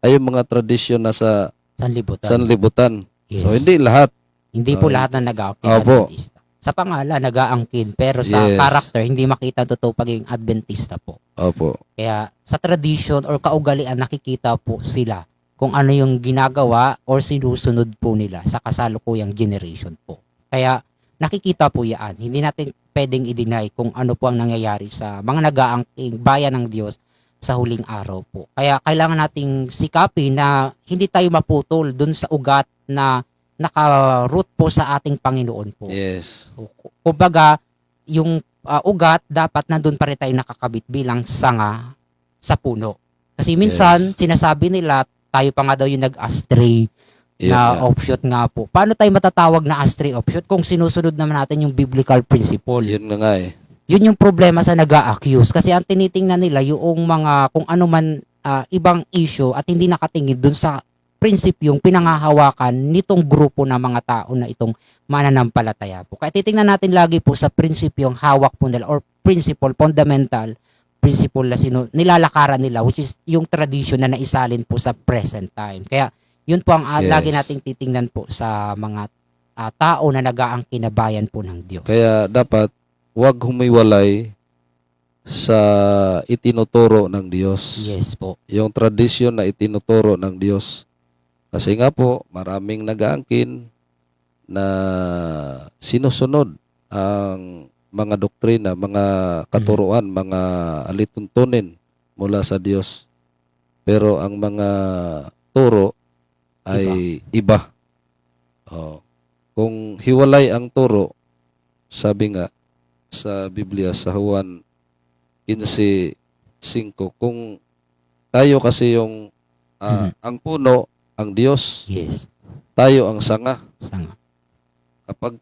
ay yung mga tradisyon na sa Sanlibutan. sanlibutan. Yes. So, hindi lahat. Hindi po lahat na nag-aangkin Opo. Adventista. Sa pangalan, nag-aangkin. Pero sa Yes. character, hindi makita ang totoo pagiging Adventista po. Opo. Kaya sa tradition or kaugalian, nakikita po sila kung ano yung ginagawa or sinusunod po nila sa kasalukuyang generation po. Kaya nakikita po yan. Hindi natin pwedeng i-deny kung ano po ang nangyayari sa mga nag-aangking bayan ng Diyos sa huling araw po. Kaya kailangan nating sikapin na hindi tayo maputol dun sa ugat na naka-root po sa ating Panginoon po. Yes. Kumbaga, yung ugat, dapat nandun pa rin tayo nakakabit bilang sanga sa puno. Kasi minsan, sinasabi nila, tayo pa nga daw yung nag-astray na offshoot nga po. Paano tayo matatawag na astray offshoot kung sinusunod naman natin yung biblical principle? Yun na nga eh. Yun yung problema sa nag-a-accuse. Kasi ang tinitingnan nila yung mga kung ano man ibang issue at hindi nakatingin dun sa prinsipyong pinangahawakan nitong grupo ng mga tao na itong mananampalataya po. Kaya titingnan natin lagi po sa prinsipyong hawak po nila or principle, fundamental principle na nilalakaran nila, which is yung tradition na naisalin po sa present time. Kaya yun po ang lagi Yes. nating titingnan po sa mga tao na nag-aangkinabayan po ng Diyos. Kaya dapat huwag humiwalay sa itinuturo ng Diyos. Yes po. Yung tradisyon na itinuturo ng Diyos. Kasi nga po, maraming nag-aangkin na sinusunod ang mga doktrina, mga katuruan, mga alituntunin mula sa Diyos. Pero ang mga turo ay iba. Oh. Kung hiwalay ang turo, sabi nga sa Biblia sa Juan 15:5, kung tayo kasi yung ang puno, ang Diyos, Yes. tayo ang sanga. Sanga. Kapag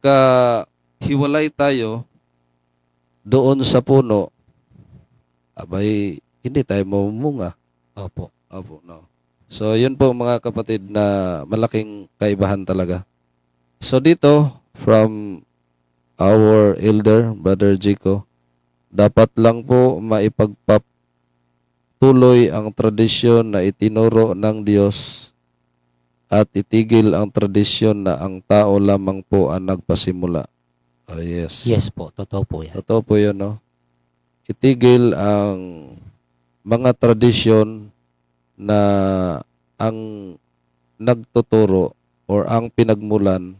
hiwalay tayo doon sa puno, abay, hindi tayo mamumunga. Opo. Opo, no. So, yun po mga kapatid na malaking kaibahan talaga. So, dito, from our elder, Brother Jico, dapat lang po maipagpatuloy ang tradisyon na itinuro ng Diyos at itigil ang tradisyon na ang tao lamang po ang nagpasimula. Oh, yes. Yes po, totoo po yan. Totoo po yun, no? Itigil ang mga tradisyon na ang nagtuturo or ang pinagmulan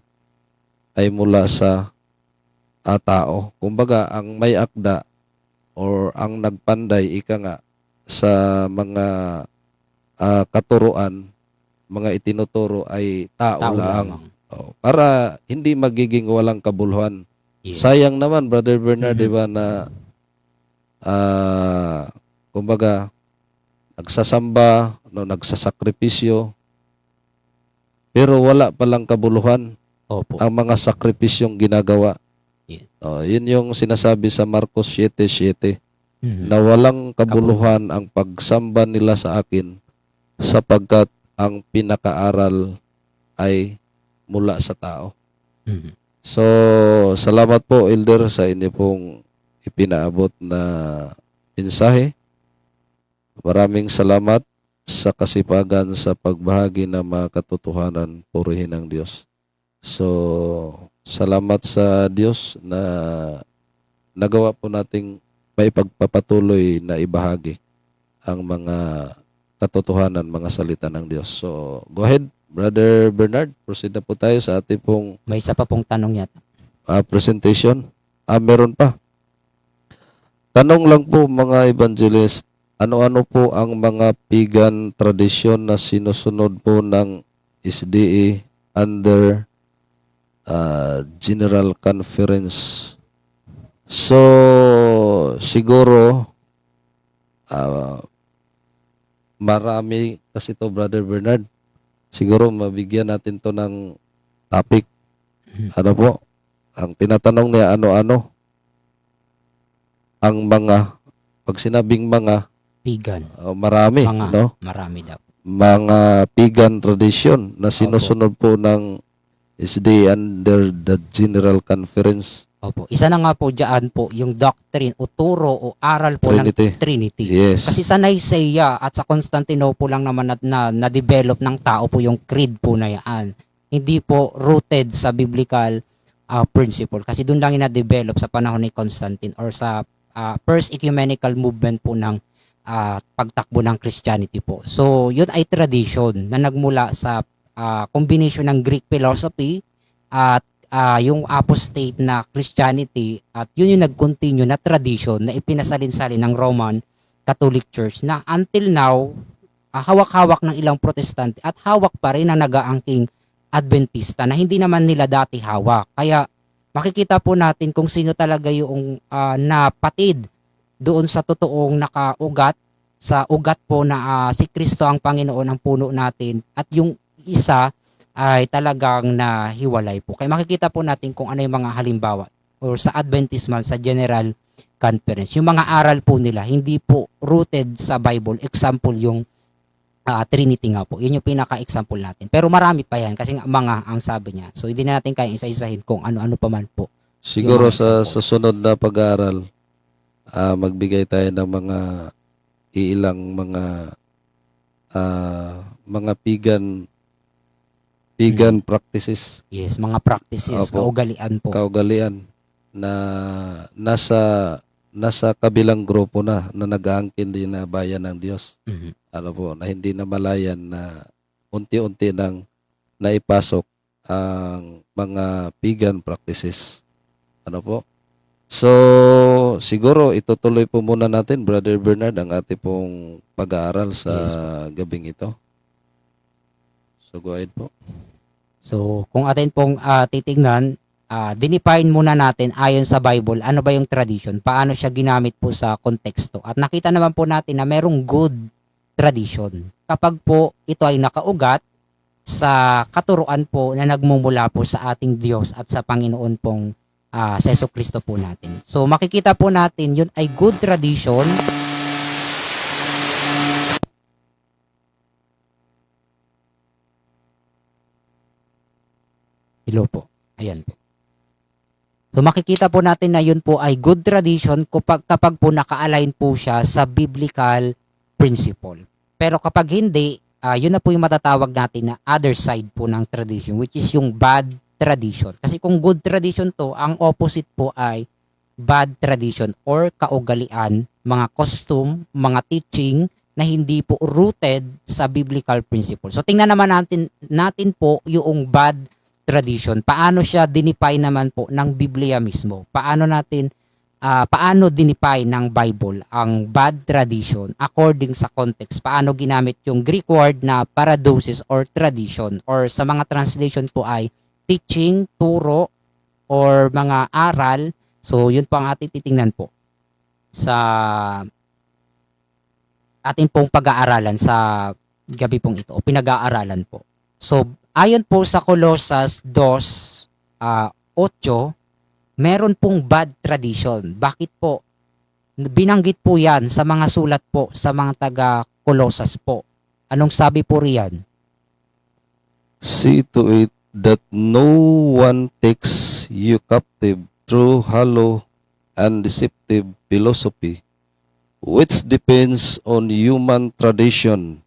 ay mula sa tao. Kumbaga, ang may akda or ang nagpanday, ika nga, sa mga katuruan, mga itinuturo ay tao Tao lang. lamang. Oh, para hindi magiging walang kabuluhan. Yes. Sayang naman, Brother Bernard, Mhm. di ba, na kumbaga, nagsasamba, no, nagsasakripisyo, pero wala palang kabuluhan Opo. ang mga sakripisyong ginagawa. Yeah. Yun yung sinasabi sa Marcos 7:7, Mhm. na walang kabuluhan ang pagsamba nila sa akin sapagkat ang pinakaaral ay mula sa tao. Mhm. So, salamat po, Elder, sa inyo pong ipinaabot na mensahe. Maraming salamat sa kasipagan sa pagbahagi ng mga katotohanan, purihin ng Diyos. So, salamat sa Diyos na nagawa po nating may pagpapatuloy na ibahagi ang mga katotohanan, mga salita ng Diyos. So, go ahead, Brother Bernard. Proceed na po tayo sa ating pong May isa pa pong tanong yata. presentation. Meron pa. Tanong lang po mga evangelist, ano-ano po ang mga pagan tradisyon na sinusunod po ng SDA under General Conference? So, siguro, marami kasi to, Brother Bernard. Siguro mabigyan natin to ng topic. Ano po? Ang tinatanong niya, ano-ano? Ang mga, pag sinabing mga, Pagan. marami, Mga, no? marami daw. Mga pagan tradition na sinusunod po ng SDA under the General Conference. Opo. Isa na nga po dyan po yung doctrine o turo o aral po Trinity. ng Trinity. Yes. Kasi sa Nicaea at sa Constantinople lang naman na-develop ng tao po yung creed po na yan. Hindi po rooted sa biblical principle. Kasi doon lang yung na-develop sa panahon ni Constantine or sa first ecumenical movement po ng pagtakbo ng Christianity po. So, yun ay tradition na nagmula sa combination ng Greek philosophy at yung apostate na Christianity at yun yung nag-continue na tradition na ipinasalin-salin ng Roman Catholic Church na until now hawak-hawak ng ilang Protestante at hawak pa rin ng nag-aangking Adventista na hindi naman nila dati hawak. Kaya makikita po natin kung sino talaga yung napatid doon sa totoong nakaugat sa ugat po na si Kristo ang Panginoon ang puno natin at yung isa ay talagang nahiwalay po. Kaya makikita po natin kung ano yung mga halimbawa or sa Adventismal, sa General conference. Yung mga aral po nila, hindi po rooted sa Bible. Example, yung Trinity nga po. Yun yung pinaka-example natin. Pero marami pa yan kasi nga mga ang sabi niya. So, hindi na natin kaya isa-isahin kung ano-ano pa man po. Siguro Yung mga sa example. susunod na pag-aaral, magbigay tayo ng iilang mga pagan practices, Yes, mga practices, Opo. kaugalian po. kaugalian na nasa kabilang grupo na nag-aangkin din na bayan ng Diyos. Mhm. Ano po, na hindi na malayan na unti-unti nang naipasok ang mga pagan practices. Ano po? So, siguro itutuloy po muna natin, Brother Bernard, ang ating pong pag-aaral sa Yes gabing ito. So, go ahead po. So, kung atin pong titingnan, dinefine muna natin ayon sa Bible, ano ba yung tradition? Paano siya ginamit po sa konteksto? At nakita naman po natin na merong good tradition. Kapag po ito ay nakaugat sa katuruan po na nagmumula po sa ating Diyos at sa Panginoon pong sa Jesucristo po natin. So, makikita po natin yun ay good tradition. Hello po. Ayan po. So makikita po natin na yun po ay good tradition kapag po naka-align po siya sa biblical principle. Pero kapag hindi, yun na po yung matatawag natin na other side po ng tradition, which is yung bad tradition. Kasi kung good tradition to, ang opposite po ay bad tradition or kaugalian, mga costume, mga teaching na hindi po rooted sa biblical principle. So tingnan naman natin po yung bad tradition. Paano siya dinefine naman po ng Biblia mismo? Paano dinefine ng Bible ang bad tradition according sa context? Paano ginamit yung Greek word na paradosis or tradition, or sa mga translation po ay teaching, turo, or mga aral. So yun po ang ating titingnan po sa ating pong pag-aaralan sa gabi pong ito o pinag-aaralan po. So ayon po sa Colossus 2:8, meron pong bad tradition. Bakit po? Binanggit po yan sa mga sulat po sa mga taga-Colossus po. Anong sabi po riyan? See to it that no one takes you captive through hollow and deceptive philosophy, which depends on human tradition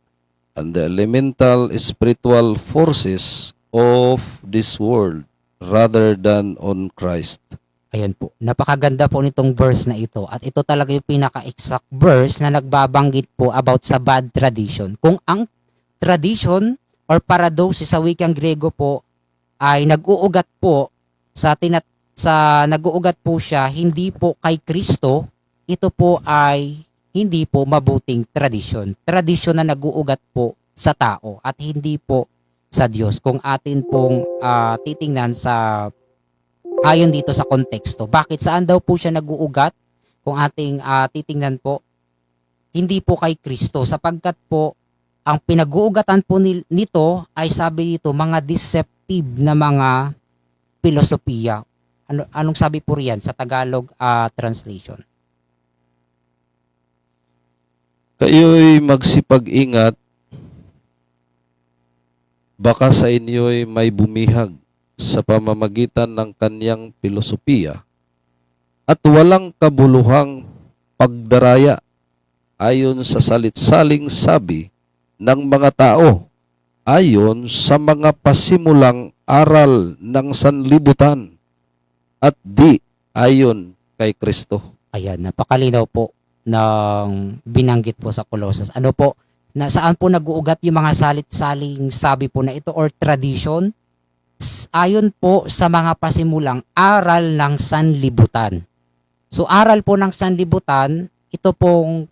and the elemental spiritual forces of this world rather than on Christ. Ayan po. Napakaganda po nitong verse na ito. At ito talaga yung pinaka-exact verse na nagbabanggit po about sa bad tradition. Kung ang tradition or paradosis sa wikang Grego po ay nag-uugat po nag-uugat po siya hindi po kay Kristo, ito po ay hindi po mabuting tradisyon. Tradisyon na nag-uugat po sa tao at hindi po sa Diyos. Kung atin pong titingnan sa ayon dito sa konteksto. Bakit? Saan daw po siya nag-uugat? Kung ating titingnan po, hindi po kay Kristo. Sapagkat po, ang pinag-uugatan po nito ay sabi dito, mga deceptive na mga filosofiya. Anong sabi po riyan sa Tagalog translation? Kayo'y magsipag-ingat, baka sa inyo'y may bumihag sa pamamagitan ng kanyang filosofiya at walang kabuluhang pagdaraya ayon sa salit-saling sabi ng mga tao, ayon sa mga pasimulang aral ng sanlibutan at di ayon kay Kristo. Ayan, napakalinaw po ng binanggit po sa Colossus. Ano po, na saan po nag-uugat yung mga salit-saling sabi po na ito or tradition? Ayon po sa mga pasimulang aral ng sanlibutan. So aral po ng sanlibutan, ito pong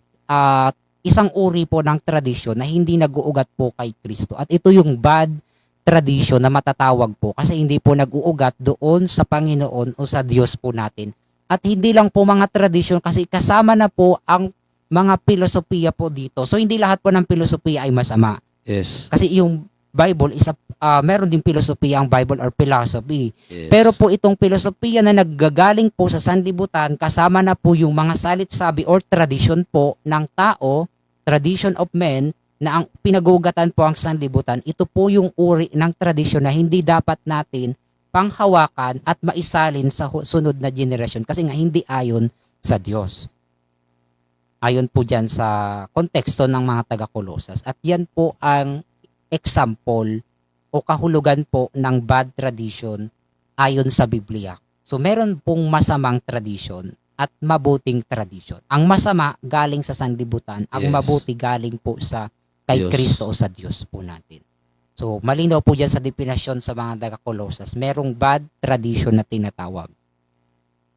isang uri po ng tradisyon na hindi nag-uugat po kay Kristo. At ito yung bad tradition na matatawag po kasi hindi po nag-uugat doon sa Panginoon o sa Diyos po natin. At hindi lang po mga tradisyon kasi kasama na po ang mga filosofiya po dito. So hindi lahat po ng filosofiya ay masama. Yes. Kasi yung Bible is meron din filosofiya ang Bible or philosophy. Yes. Pero po itong filosofiya na naggagaling po sa sanlibutan, kasama na po yung mga salit-sabi or tradition po ng tao, tradition of men, na ang pinagugatan po ang sanlibutan, ito po yung uri ng tradisyon na hindi dapat natin panghawakan at maisalin sa sunod na generasyon kasi nga hindi ayon sa Diyos. Ayon po dyan sa konteksto ng mga taga-Kolosas. At yan po ang example o kahulugan po ng bad tradition ayon sa Biblia. So meron pong masamang tradition at mabuting tradition. Ang masama galing sa sanlibutan, ang Yes. mabuti galing po sa kay Diyos. Kristo o sa Diyos po natin. So malinaw po dyan sa definasyon sa mga taga-Kolosas, merong bad tradition na tinatawag.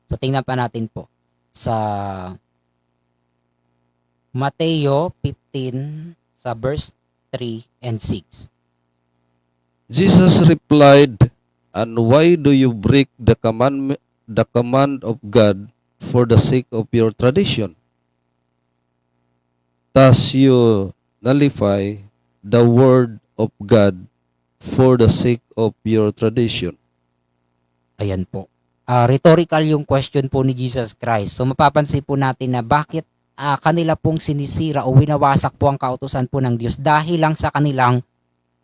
So tingnan pa natin po sa Mateo 15 sa verse 3 and 6. Jesus replied, "And why do you break the command of God for the sake of your tradition? Thus you nullify the word of God for the sake of your tradition." Ayan po. Rhetorical yung question po ni Jesus Christ. So mapapansin po natin na bakit kanila pong sinisira o winawasak po ang kautusan po ng Diyos dahil lang sa kanilang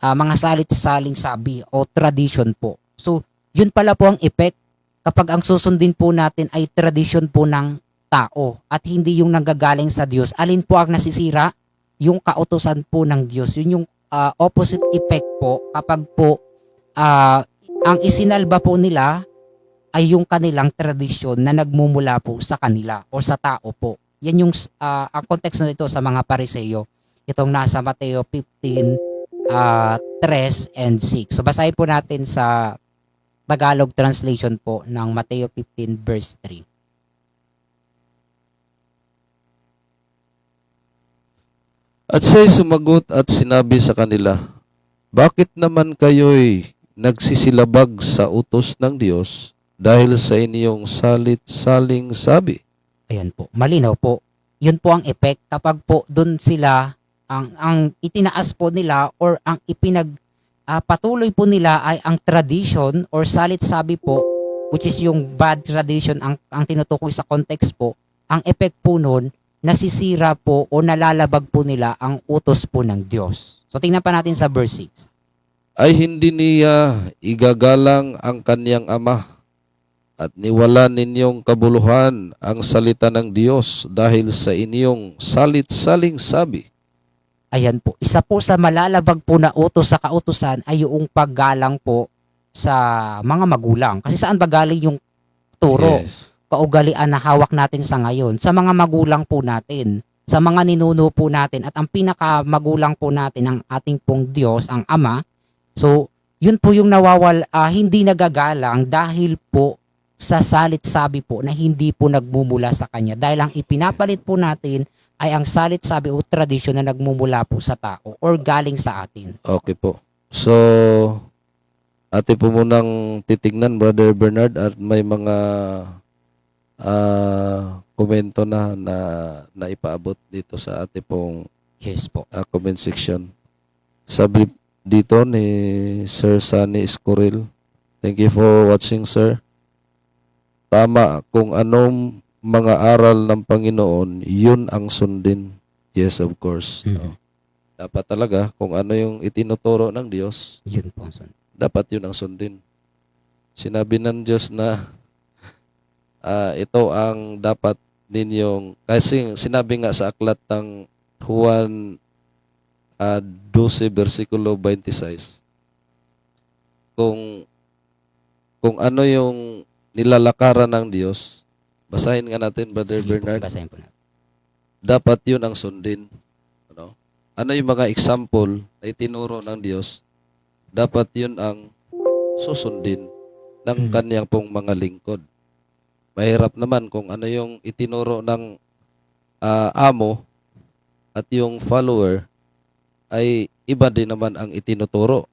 mga salit-saling sabi o tradition po. So yun pala po ang effect kapag ang susundin po natin ay tradition po ng tao at hindi yung nanggagaling sa Diyos. Alin po ang nasisira? Yung kautusan po ng Diyos. Yun yung opposite effect po kapag po ang isinalba po nila ay yung kanilang tradisyon na nagmumula po sa kanila o sa tao po. Yan yung ang konteksto nito sa mga Pariseo. Itong nasa Mateo 15, 3 and 6. So basahin po natin sa Tagalog translation po ng Mateo 15 verse 3. At siya'y sumagot at sinabi sa kanila, "Bakit naman kayo'y nagsisilabag sa utos ng Diyos dahil sa inyong salit-saling sabi?" Ayan po. Malinaw po. Yun po ang effect kapag po dun sila ang itinaas po nila or ang patuloy po nila ay ang tradition or salit-sabi po, which is yung bad tradition ang tinutukoy sa context po. Ang effect po nun, nasisira po o nalalabag po nila ang utos po ng Diyos. So tingnan pa natin sa verse 6. "Ay hindi niya igagalang ang kaniyang ama at niwala ninyong kabuluhan ang salita ng Diyos dahil sa inyong salit-saling sabi." Ayan po. Isa po sa malalabag po na utos sa kautusan ay yung paggalang po sa mga magulang. Kasi saan ba galing yung turo? Yes. Kaugalian na hawak natin sa ngayon? Sa mga magulang po natin. Sa mga ninuno po natin. At ang pinakamagulang po natin, ang ating pong Diyos, ang Ama. So, yun po yung hindi nagagalang dahil po sa salit-sabi po na hindi po nagmumula sa Kanya. Dahil ang ipinapalit po natin ay ang salit-sabi o tradisyon na nagmumula po sa tao or galing sa atin. Okay po. So, ate po munang titignan, Brother Bernard, at may mga komento na ipaabot dito sa ate pong Yes po. comment section. Sabi dito ni Sir Sunny Escoril, "Thank you for watching, sir. Tama, kung anong mga aral ng Panginoon, yun ang sundin." Yes, of course. Mhm. No? Dapat talaga, kung ano yung itinuturo ng Diyos, Yun po. dapat yun ang sundin. Sinabi ng Diyos na ito ang dapat ninyong, kasi sinabi nga sa aklat ng Juan 12 versikulo 26, kung ano yung nilalakaran ng Diyos, basahin nga natin, Brother Sige po, Bernard, basahin po natin. dapat yun ang sundin. Ano yung mga example na itinuro ng Diyos, dapat yun ang susundin ng kanyang pong mga lingkod. Mahirap naman kung ano yung itinuro ng amo at yung follower ay iba din naman ang itinuturo.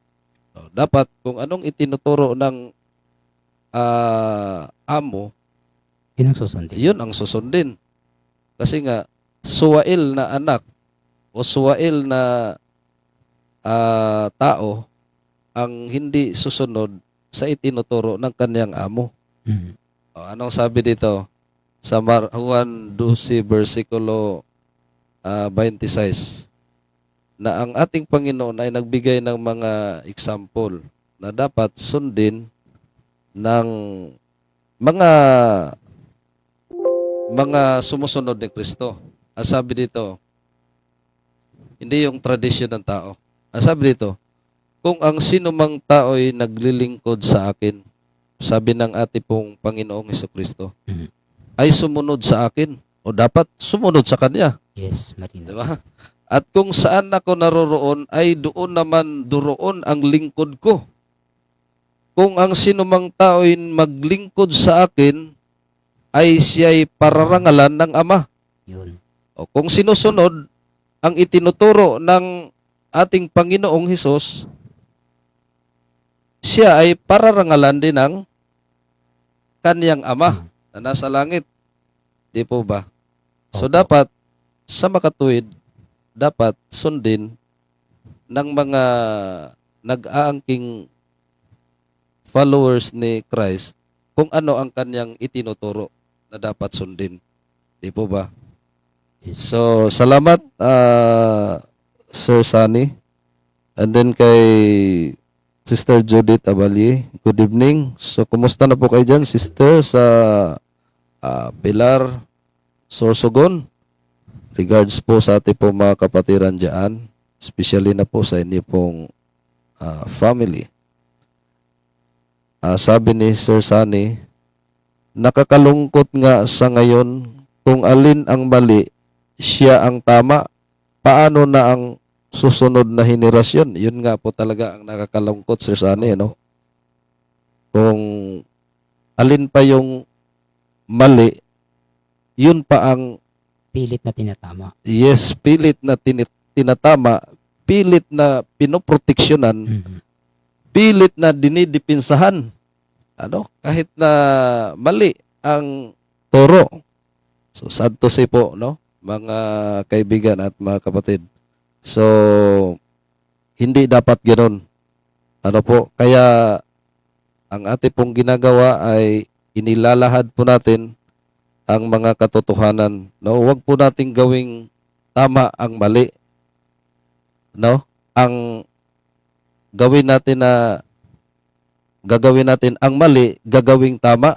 So, dapat kung anong itinuturo ng amo, Yun ang susundin. yun ang susundin. Kasi nga, suwail na anak o suwail na tao ang hindi susunod sa itinuturo ng kanyang amo. Mhm. O, anong sabi dito? Sa Juan 12, versikulo 26, na ang ating Panginoon ay nagbigay ng mga example na dapat sundin ng mga sumusunod ni Kristo. Ang sabi dito, hindi yung tradisyon ng tao. Ang sabi dito, kung ang sino mang tao ay naglilingkod sa akin, sabi ng ating pong Panginoong Hesukristo, Mhm. ay sumunod sa akin o dapat sumunod sa Kanya. Yes, Di malinaw. ba? At kung saan ako naroroon, ay doon naman duroon ang lingkod ko. Kung ang sino mang tao ay maglingkod sa akin, ay siya'y pararangalan ng Ama. Yun. O kung sinusunod ang itinuturo ng ating Panginoong Hesus, siya ay pararangalan din ng kaniyang Ama na nasa langit. Di po ba? So Opo. dapat sa makatuwid, dapat sundin ng mga nag-aangking followers ni Christ kung ano ang kanyang itinuturo na dapat sundin. Di po ba? Yes. So, salamat Sir Sunny. And then kay Sister Judith Abali. Good evening. So, kumusta na po kayo dyan, Sister, sa Pilar, Sorsogon? Regards po sa ating po mga kapatiran dyan, especially na po sa inyo pong family. Sabi ni Sir Sunny, nakakalungkot nga sa ngayon kung alin ang mali, siya ang tama. Paano na ang susunod na henerasyon? Yun nga po talaga ang nakakalungkot, Sir Sunny, no? Kung alin pa yung mali, yun pa ang Pilit na tinatama. yes, pilit na tinatama, pilit na pinoproteksyonan, Mhm. pilit na dinidipinsahan. Ano? Kahit na mali ang turo. So, sad to say po, no? Mga kaibigan at mga kapatid. So, hindi dapat ganoon. Ano po? Kaya, ang ating pong ginagawa ay inilalahad po natin ang mga katotohanan. No? Huwag po nating gawing tama ang mali. No? Ang gawin natin na gagawin natin ang mali, gagawing tama.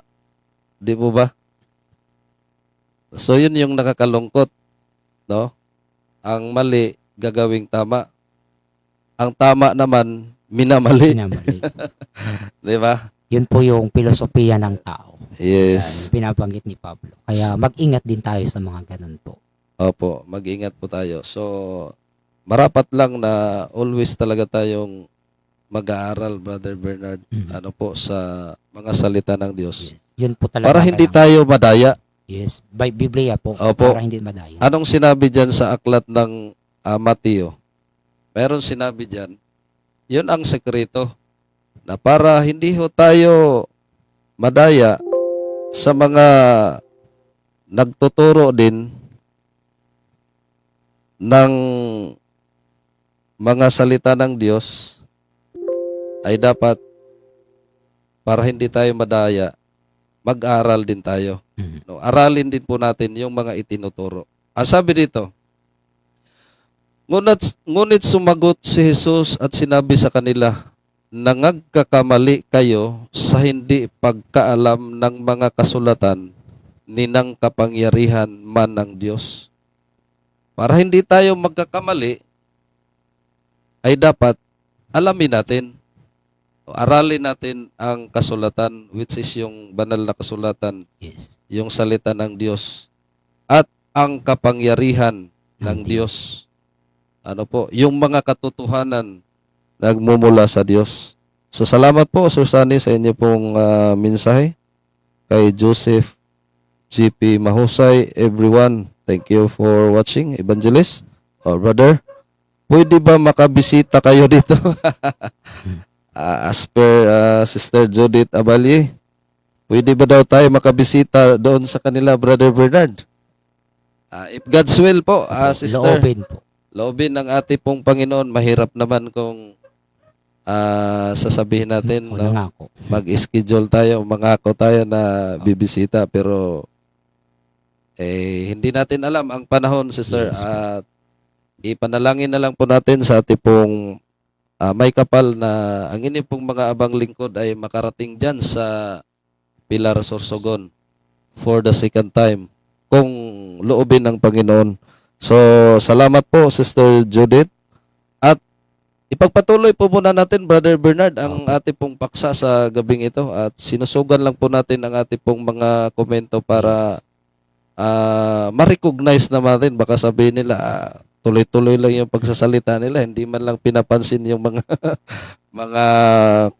Di po ba? So yun yung nakakalungkot, no? Ang mali gagawing tama. Ang tama naman minamali, Pinamali. di ba? Yun po yung filosofiya ng tao. Yes. Yan, binabanggit ni Pablo. Kaya mag-ingat din tayo sa mga ganun po. Opo, mag-ingat po tayo. So marapat lang na always talaga tayong mag-aaral, Brother Bernard, Mhm. ano po sa mga salita ng Diyos. Yes. Yun po talaga. Para hindi kailangan. tayo madaya. Yes. By Biblia po. Opo. Para hindi madaya. Anong sinabi dyan sa aklat ng Mateo? Meron sinabi dyan, yun ang sekreto, na para hindi ho tayo madaya sa mga nagtuturo din ng mga salita ng Diyos, ay dapat para hindi tayo madaya, mag-aral din tayo. Mhm. No, aralin din po natin yung mga itinuturo. Ang sabi dito, ngunit sumagot si Jesus at sinabi sa kanila, nangagkakamali kayo sa hindi pagkaalam ng mga kasulatan ni ng kapangyarihan man ng Diyos. Para hindi tayo magkakamali, ay dapat alamin natin, aralin natin ang kasulatan, which is yung banal na kasulatan, Yes. yung salita ng Diyos, at ang kapangyarihan ng Ng Diyos. Ano po, yung mga katotohanan nagmumula sa Diyos. So salamat po, Sir Sunny, sa inyo pong mensahe. Kay Joseph GP Mahusay, everyone, thank you for watching. Evangelist, brother, pwede ba makabisita kayo dito? As per Sister Judith Abali, pwede ba daw tayo makabisita doon sa kanila, Brother Bernard? If God's will po, Sister. Loobin po. Loobin ng ating pong Panginoon, mahirap naman kung sasabihin natin, O no, nangako. mag-schedule tayo, mangako tayo na bibisita, pero hindi natin alam ang panahon, sister. Yes po. At ipanalangin na lang po natin sa ating pong may kapal na ang inyong pong mga abang lingkod ay makarating dyan sa Pilar, Sorsogon for the second time, kung loobin ng Panginoon. So, salamat po, Sister Judith. At ipagpatuloy po muna natin, Brother Bernard, ang ating pong paksa sa gabing ito. At sinusugan lang po natin ang ating pong mga komento para ma-recognize naman natin. Baka sabihin nila, tuloy-tuloy lang yung pagsasalita nila. Hindi man lang pinapansin yung mga mga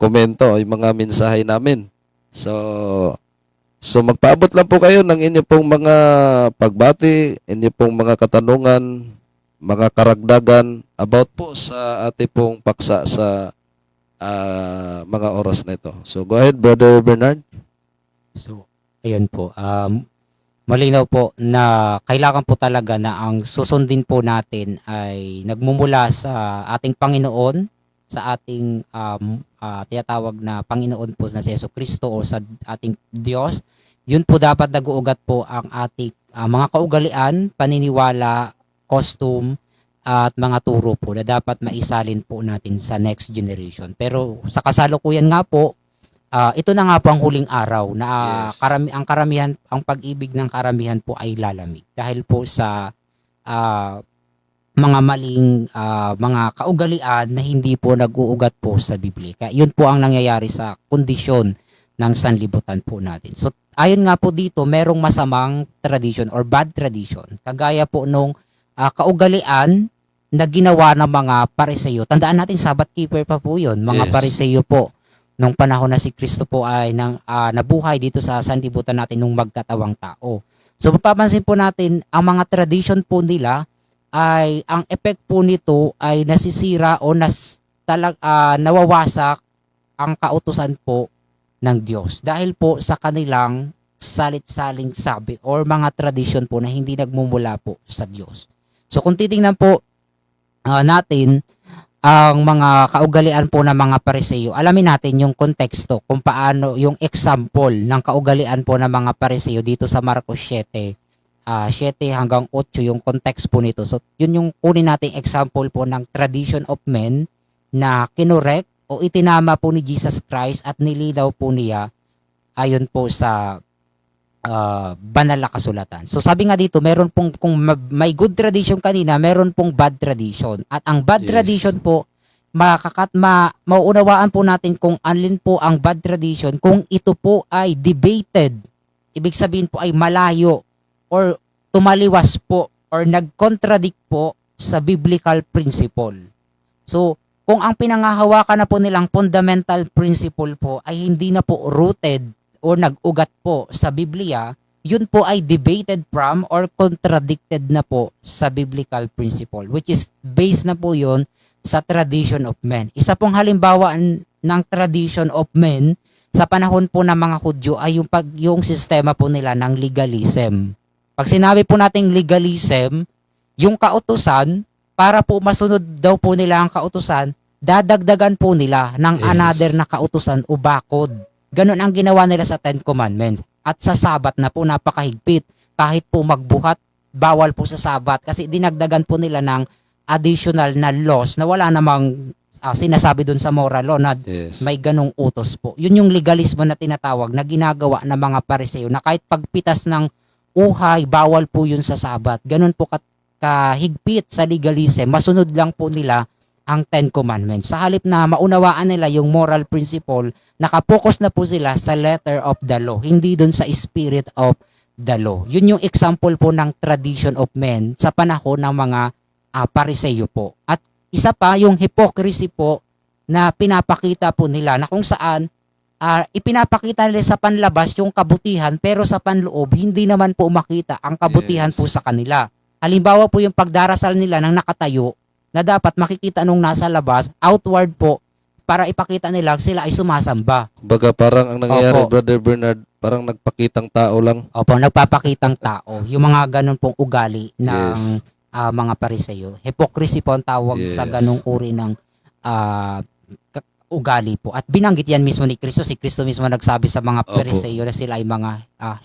komento, yung mga mensahe namin. So magpaabot lang po kayo ng inyo pong mga pagbati, inyo pong mga katanungan, mga karagdagan about po sa ating pong paksa sa mga oras na ito. So go ahead, Brother Bernard. So, ayun po. Malinaw po na kailangan po talaga na ang susundin po natin ay nagmumula sa ating Panginoon, sa ating tinatawag na Panginoon po na si Jesucristo o sa ating Diyos. Yun po dapat nag-uugat po ang ating mga kaugalian, paniniwala, costume, at mga turo po na dapat maisalin po natin sa next generation. Pero sa kasalukuyan nga po, ito na nga po ang huling araw na Yes. ang karamihan, ang pag-ibig ng karamihan po ay lalamig dahil po sa mga maling mga kaugalian na hindi po nag-uugat po sa Biblia. Kaya yun po ang nangyayari sa kondisyon ng sanlibutan po natin. So ayon nga po dito, merong masamang tradition or bad tradition. Kagaya po nung kaugalian na ginawa ng mga Pariseyo. Tandaan natin, Sabbath keeper pa po yun. Mga Yes. Pariseyo po nung panahon na si Kristo po ay nabuhay dito sa sanlibutan natin nung magkatawang tao. So mapapansin po natin, ang mga tradition po nila ay ang effect po nito ay nasisira o nawawasak ang kautusan po ng Diyos dahil po sa kanilang salit-saling sabi or mga tradition po na hindi nagmumula po sa Diyos. So kung titingnan po natin ang mga kaugalian po ng mga Pariseyo, alamin natin yung konteksto kung paano yung example ng kaugalian po ng mga Pariseyo dito sa Marcos 7, 7 hanggang 8 yung context po nito. So yun yung kunin nating example po ng tradition of men na kinorek o itinama po ni Jesus Christ at nilinaw po niya ayon po sa banal na kasulatan. So sabi nga dito, meron pong kung may good tradition kanina, meron pong bad tradition. At ang bad Yes. tradition po, mauunawaan po natin kung alin po ang bad tradition kung ito po ay debated. Ibig sabihin po ay malayo or tumaliwas po or nag-contradict po sa biblical principle. So, kung ang pinangahawakan na po nilang fundamental principle po ay hindi na po rooted o nag-ugat po sa Biblia, yun po ay debated from or contradicted na po sa biblical principle, which is based na po yun sa tradition of men. Isa pong halimbawa ng tradition of men sa panahon po ng mga Hudyo ay yung sistema po nila ng legalism. Pag sinabi po nating legalism, yung kautusan, para po masunod daw po nila ang kautusan, dadagdagan po nila ng Yes. another na kautusan o bakod. Ganon ang ginawa nila sa Ten Commandments. At sa Sabat na po napakahigpit. Kahit po magbuhat, bawal po sa Sabat kasi dinagdagan po nila ng additional na laws na wala namang sinasabi dun sa moral law na Yes. may ganong utos po. Yun yung legalismo na tinatawag na ginagawa ng mga Pariseo na kahit pagpitas ng uhay, bawal po yun sa Sabat. Ganon po kahigpit sa legalism. Masunod lang po nila ang Ten Commandments. Sa halip na maunawaan nila yung moral principle, nakapokus na po sila sa letter of the law, hindi dun sa spirit of the law. Yun yung example po ng tradition of men sa panahon ng mga Pariseyo po. At isa pa, yung hypocrisy po na pinapakita po nila na kung saan ipinapakita nila sa panlabas yung kabutihan pero sa panloob hindi naman po makita ang kabutihan Yes. po sa kanila. Halimbawa po yung pagdarasal nila ng nakatayo na dapat makikita nung nasa labas, outward po, para ipakita nila sila ay sumasamba. Kumbaga parang ang nangyayari, Opo. Brother Bernard, parang nagpakitang tao lang. Opo, nagpapakitang tao. Yung mga ganun pong ugali ng Yes. mga Pariseyo. Hypocrisy po ang tawag Yes. sa ganung uri ng ugali po. At binanggit yan mismo ni Kristo. Si Kristo mismo nagsabi sa mga Opo. Pariseo na sila ay mga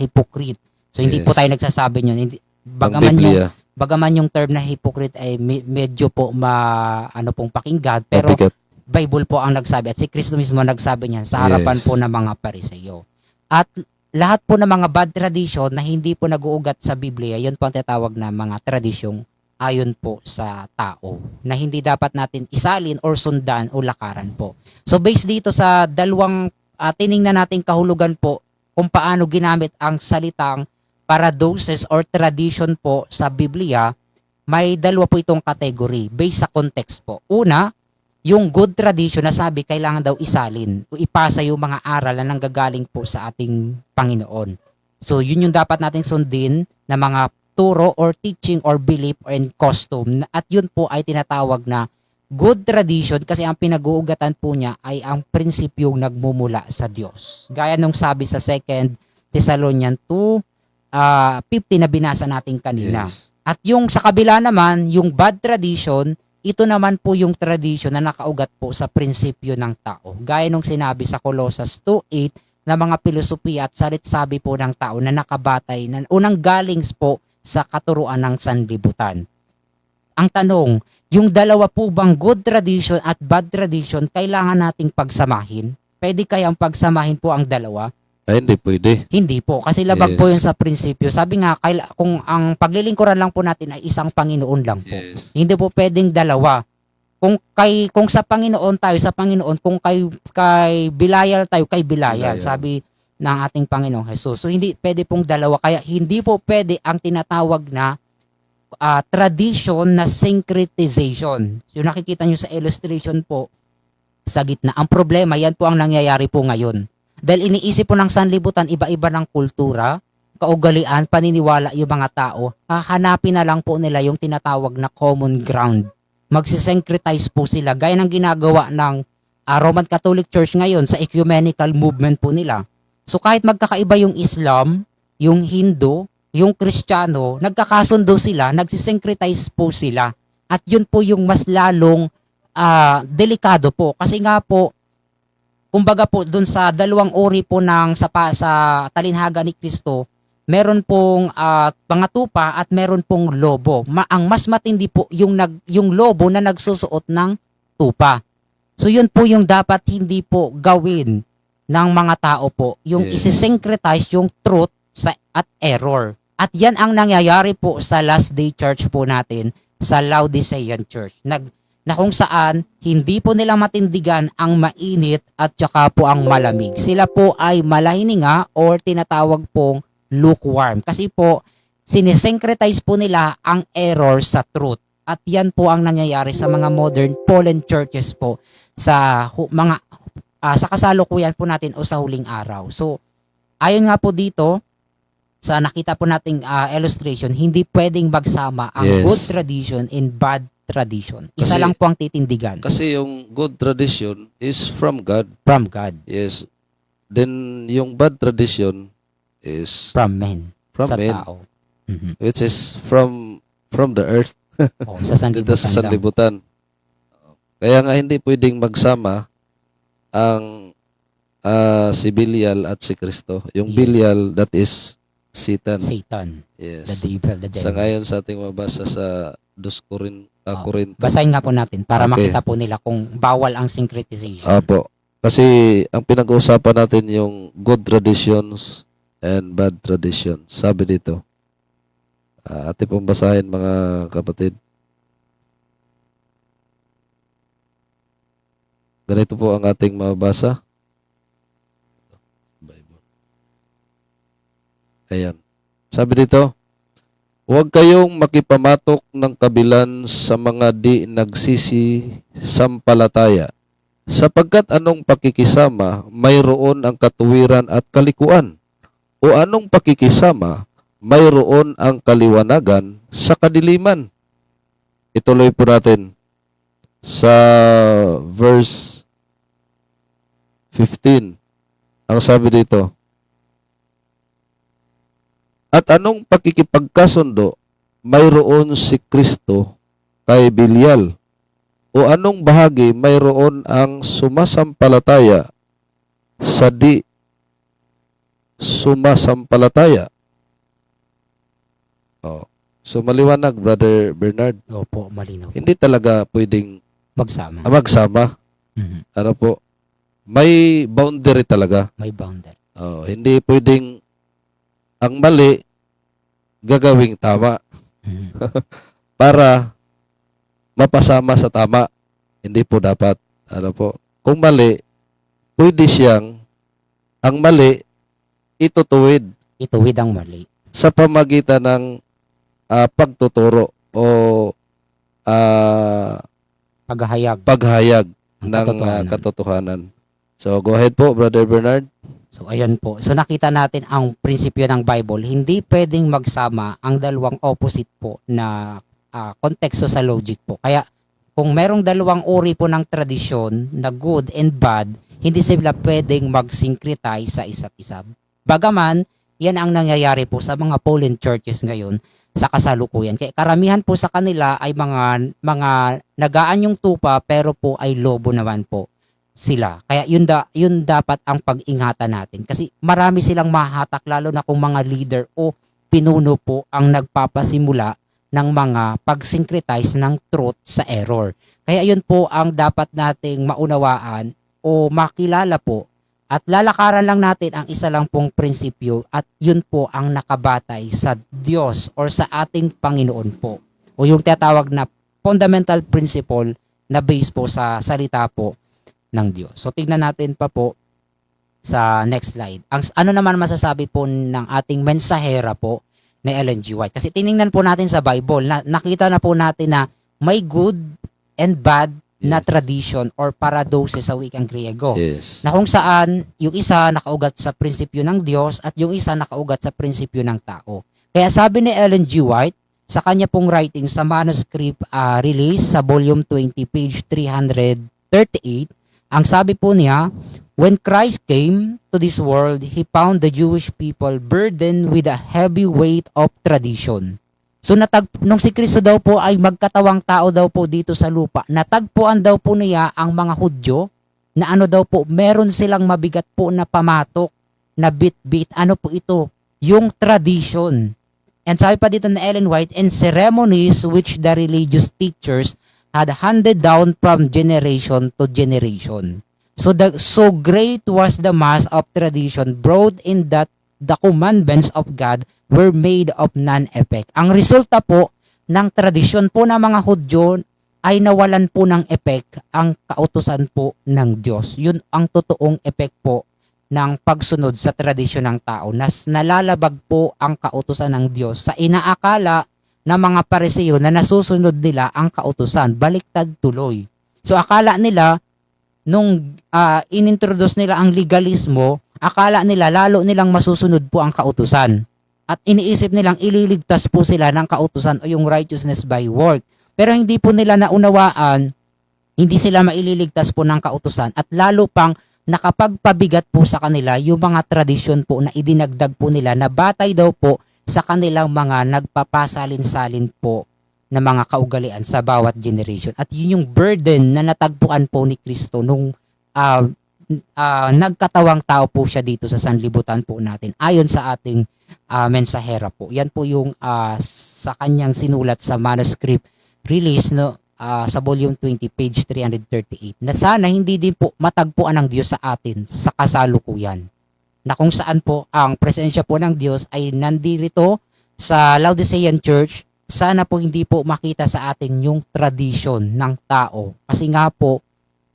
hypocrite. So hindi po Yes. tayo nagsasabi yun. Hindi, Ang Biblia, bagaman yung term na hypocrite ay medyo po ano pong pakinggan, pero mabigat. Bible po ang nagsabi at si Kristo mismo nagsabi niyan sa harapan Yes. po ng mga Pariseo. At lahat po ng mga bad tradition na hindi po nag-uugat sa Biblia, yun po ang tinatawag na mga tradisyong ayon po sa tao na hindi dapat natin isalin or sundan o lakaran po. So based dito sa dalawang tiningnan nating kahulugan po kung paano ginamit ang salitang paradoxes or tradition po sa Biblia, may dalawa po itong category based sa context po. Una, yung good tradition na sabi kailangan daw isalin o ipasa yung mga aral na nanggagaling po sa ating Panginoon. So yun yung dapat nating sundin na mga turo or teaching or belief and custom at yun po ay tinatawag na good tradition kasi ang pinag-uugatan po niya ay ang prinsipyong nagmumula sa Diyos. Gaya nung sabi sa 2 Thessalonians 2:50 na binasa natin kanina. Yes. At yung sa kabila naman, yung bad tradition, ito naman po yung tradition na nakaugat po sa prinsipyo ng tao. Gaya nung sinabi sa Colossus 2:8 na mga filosofiya at salit-sabi po ng tao na nakabatay na unang galing po sa katuruan ng sanlibutan. Ang tanong, yung dalawa po bang good tradition at bad tradition kailangan nating pagsamahin? Pwede kayang pagsamahin po ang dalawa? Ay, hindi pwede. Hindi po, kasi labag Yes. po yun sa prinsipyo. Sabi nga, kung ang paglilingkuran lang po natin ay isang Panginoon lang po. Yes. Hindi po pwedeng dalawa. Kung sa Panginoon tayo, sa Panginoon, kung kay Bilayal tayo, kay Bilayal. Bilayal. Sabi ng ating Panginoong Jesus. So hindi pwede pong dalawa. Kaya hindi po pwede ang tinatawag na tradition na syncretization. Yung nakikita nyo sa illustration po sa gitna. Ang problema, yan po ang nangyayari po ngayon. Dahil iniisip po ng sanlibutan, iba-iba ng kultura, kaugalian, paniniwala yung mga tao, hanapin na lang po nila yung tinatawag na common ground. Magsisyncretize po sila, gaya ng ginagawa ng Roman Catholic Church ngayon sa ecumenical movement po nila. So kahit magkakaiba yung Islam, yung Hindu, yung Kristiyano, nagkakasundo sila, nagsisyncretize po sila. At yun po yung mas lalong delikado po. Kasi nga po, kumbaga po dun sa dalawang uri po ng sa talinhaga ni Kristo, meron pong mga tupa at meron pong lobo. Ang mas matindi po yung lobo na nagsusuot ng tupa. So yun po yung dapat hindi po gawin ng mga tao po, yung Yes. isi-syncretize yung truth at error. At yan ang nangyayari po sa last day church po natin, sa Laodicean church. Na kung saan hindi po nila matindigan ang mainit at saka po ang malamig. Sila po ay malahininga or tinatawag pong lukewarm. Kasi po, sinisyncretize po nila ang error sa truth. At yan po ang nangyayari sa mga modern fallen churches po sa mga sa kasalukuyan po natin o sa huling araw. So, ayon nga po dito, sa nakita po nating illustration, hindi pwedeng magsama ang Yes. good tradition and bad tradition. Isa Kasi- lang po ang titindigan Kasi yung good tradition is from God. from God, Yes. Then yung bad tradition is from men, from sa men, tao. Mhm. which is from the earth, Oh, sa dito sanlibutan sa lang. sanlibutan. Kaya nga hindi pwedeng magsama ang si Belial at si Kristo. Yung Yes. Belial, that is Satan. Satan, the Yes. devil, the Sa devil. ngayon sa ating mabasa sa 2 Oh, Corinto. Basahin nga po natin para Okay. makita po nila kung bawal ang syncretization. Apo. Kasi ang pinag-uusapan natin yung good traditions and bad traditions. Sabi dito. Ate pong basahin mga kapatid. Ganito po ang ating mabasa. Bible. Ayan. Sabi dito, huwag kayong makipamatok ng kabilan sa mga di nagsisisampalataya, sapagkat anong pakikisama, mayroon ang katuwiran at kalikuan. O anong pakikisama, mayroon ang kaliwanagan sa kadiliman. Ituloy po natin sa verse 15. Ang sabi dito, at anong pakikipagkasundo, mayroon si Kristo kay Belial? O o anong bahagi mayroon ang sumasampalataya sa di sumasampalataya? Oh. So maliwanag, Brother Bernard. Opo, malinaw po. Hindi talaga pwedeng Magsama. magsama. Mhm. Ano po? May boundary talaga. May boundary. Oh, hindi pwedeng ang mali gagawing tama Mhm. para mapasama sa tama. Hindi po dapat. Ano po? Kung mali, pwede siyang ang mali itutuwid Ituwid ang mali. sa pamagitan ng pagtuturo o Paghahayag paghayag ng ng katotohanan. katotohanan. So, go ahead po, Brother Bernard. So, ayan po. So, nakita natin ang prinsipyo ng Bible. Hindi pwedeng magsama ang dalawang opposite po na konteksto sa logic po. Kaya, kung merong dalawang uri po ng tradisyon na good and bad, hindi sila pwedeng mag-syncretize sa isa't isa. Bagaman, yan ang nangyayari po sa mga Pauline churches ngayon sa kasalukuyan. Kaya karamihan po sa kanila ay mga nagaan yung tupa pero po ay lobo naman po sila. Kaya yun dapat ang pag-ingatan natin. Kasi marami silang mahatak lalo na kung mga leader o pinuno po ang nagpapasimula ng mga pag-syncretize ng truth sa error. Kaya yun po ang dapat nating maunawaan o makilala po at lalakaran lang natin ang isa lang pong prinsipyo at yun po ang nakabatay sa Diyos or sa ating Panginoon po. O yung tinatawag na fundamental principle na base po sa salita po ng Diyos. So tignan natin pa po sa next slide. Ang ano naman masasabi po ng ating mensahera po ni Ellen G. White? Kasi tiningnan po natin sa Bible, nakita na po natin na may good and bad na tradition or paradoxe sa wikang Griego. Yes. Na kung saan yung isa nakaugat sa prinsipyo ng Diyos at yung isa nakaugat sa prinsipyo ng tao. Kaya sabi ni Ellen G. White sa kanya pong writing sa manuscript release sa volume 20 page 338, ang sabi po niya, when Christ came to this world, He found the Jewish people burdened with a heavy weight of tradition. So nung si Kristo daw po ay magkatawang tao daw po dito sa lupa, natagpuan daw po niya ang mga Hudyo na ano daw po, meron silang mabigat po na pamatok, na bit-bit. Ano po ito? Yung tradition. And sabi pa dito na Ellen White, and ceremonies which the religious teachers had handed down from generation to generation. So great was the mass of tradition brought in that the commandments of God were made of none effect. Ang resulta po ng tradisyon po ng mga Hudyo ay nawalan po ng effect ang kautusan po ng Diyos. Yun ang totoong effect po ng pagsunod sa tradisyon ng tao. Nalalabag po ang kautusan ng Diyos sa inaakala ng mga Pariseo na nasusunod nila ang kautusan. Baliktad tuloy. So akala nila nung inintroduce nila ang legalismo, akala nila lalo nilang masusunod po ang kautusan. At iniisip nilang ililigtas po sila ng kautusan o yung righteousness by work. Pero hindi po nila naunawaan, hindi sila maililigtas po ng kautusan at lalo pang nakapagpabigat po sa kanila yung mga tradisyon po na idinagdag po nila na batay daw po sa kanilang mga nagpapasalin-salin po na mga kaugalian sa bawat generation. At yun yung burden na natagpuan po ni Kristo nung nagkatawang tao po siya dito sa sanlibutan po natin ayon sa ating mensahera po. Yan po yung sa kanyang sinulat sa manuscript release sa volume 20 page 338 na sana hindi din po matagpuan ng Diyos sa atin sa kasalukuyan. Na kung saan po ang presensya po ng Diyos ay nandito sa Laodicean Church, sana po hindi po makita sa atin yung tradition ng tao. Kasi nga po,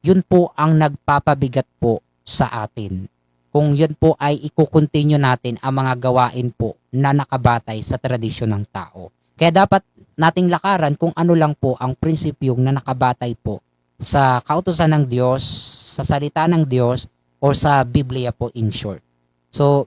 yun po ang nagpapabigat po sa atin. Kung yun po ay ikukontinue natin ang mga gawain po na nakabatay sa tradisyon ng tao. Kaya dapat nating lakaran kung ano lang po ang prinsipyong na nakabatay po sa kautusan ng Diyos, sa salita ng Diyos, o sa Biblia po in short. So,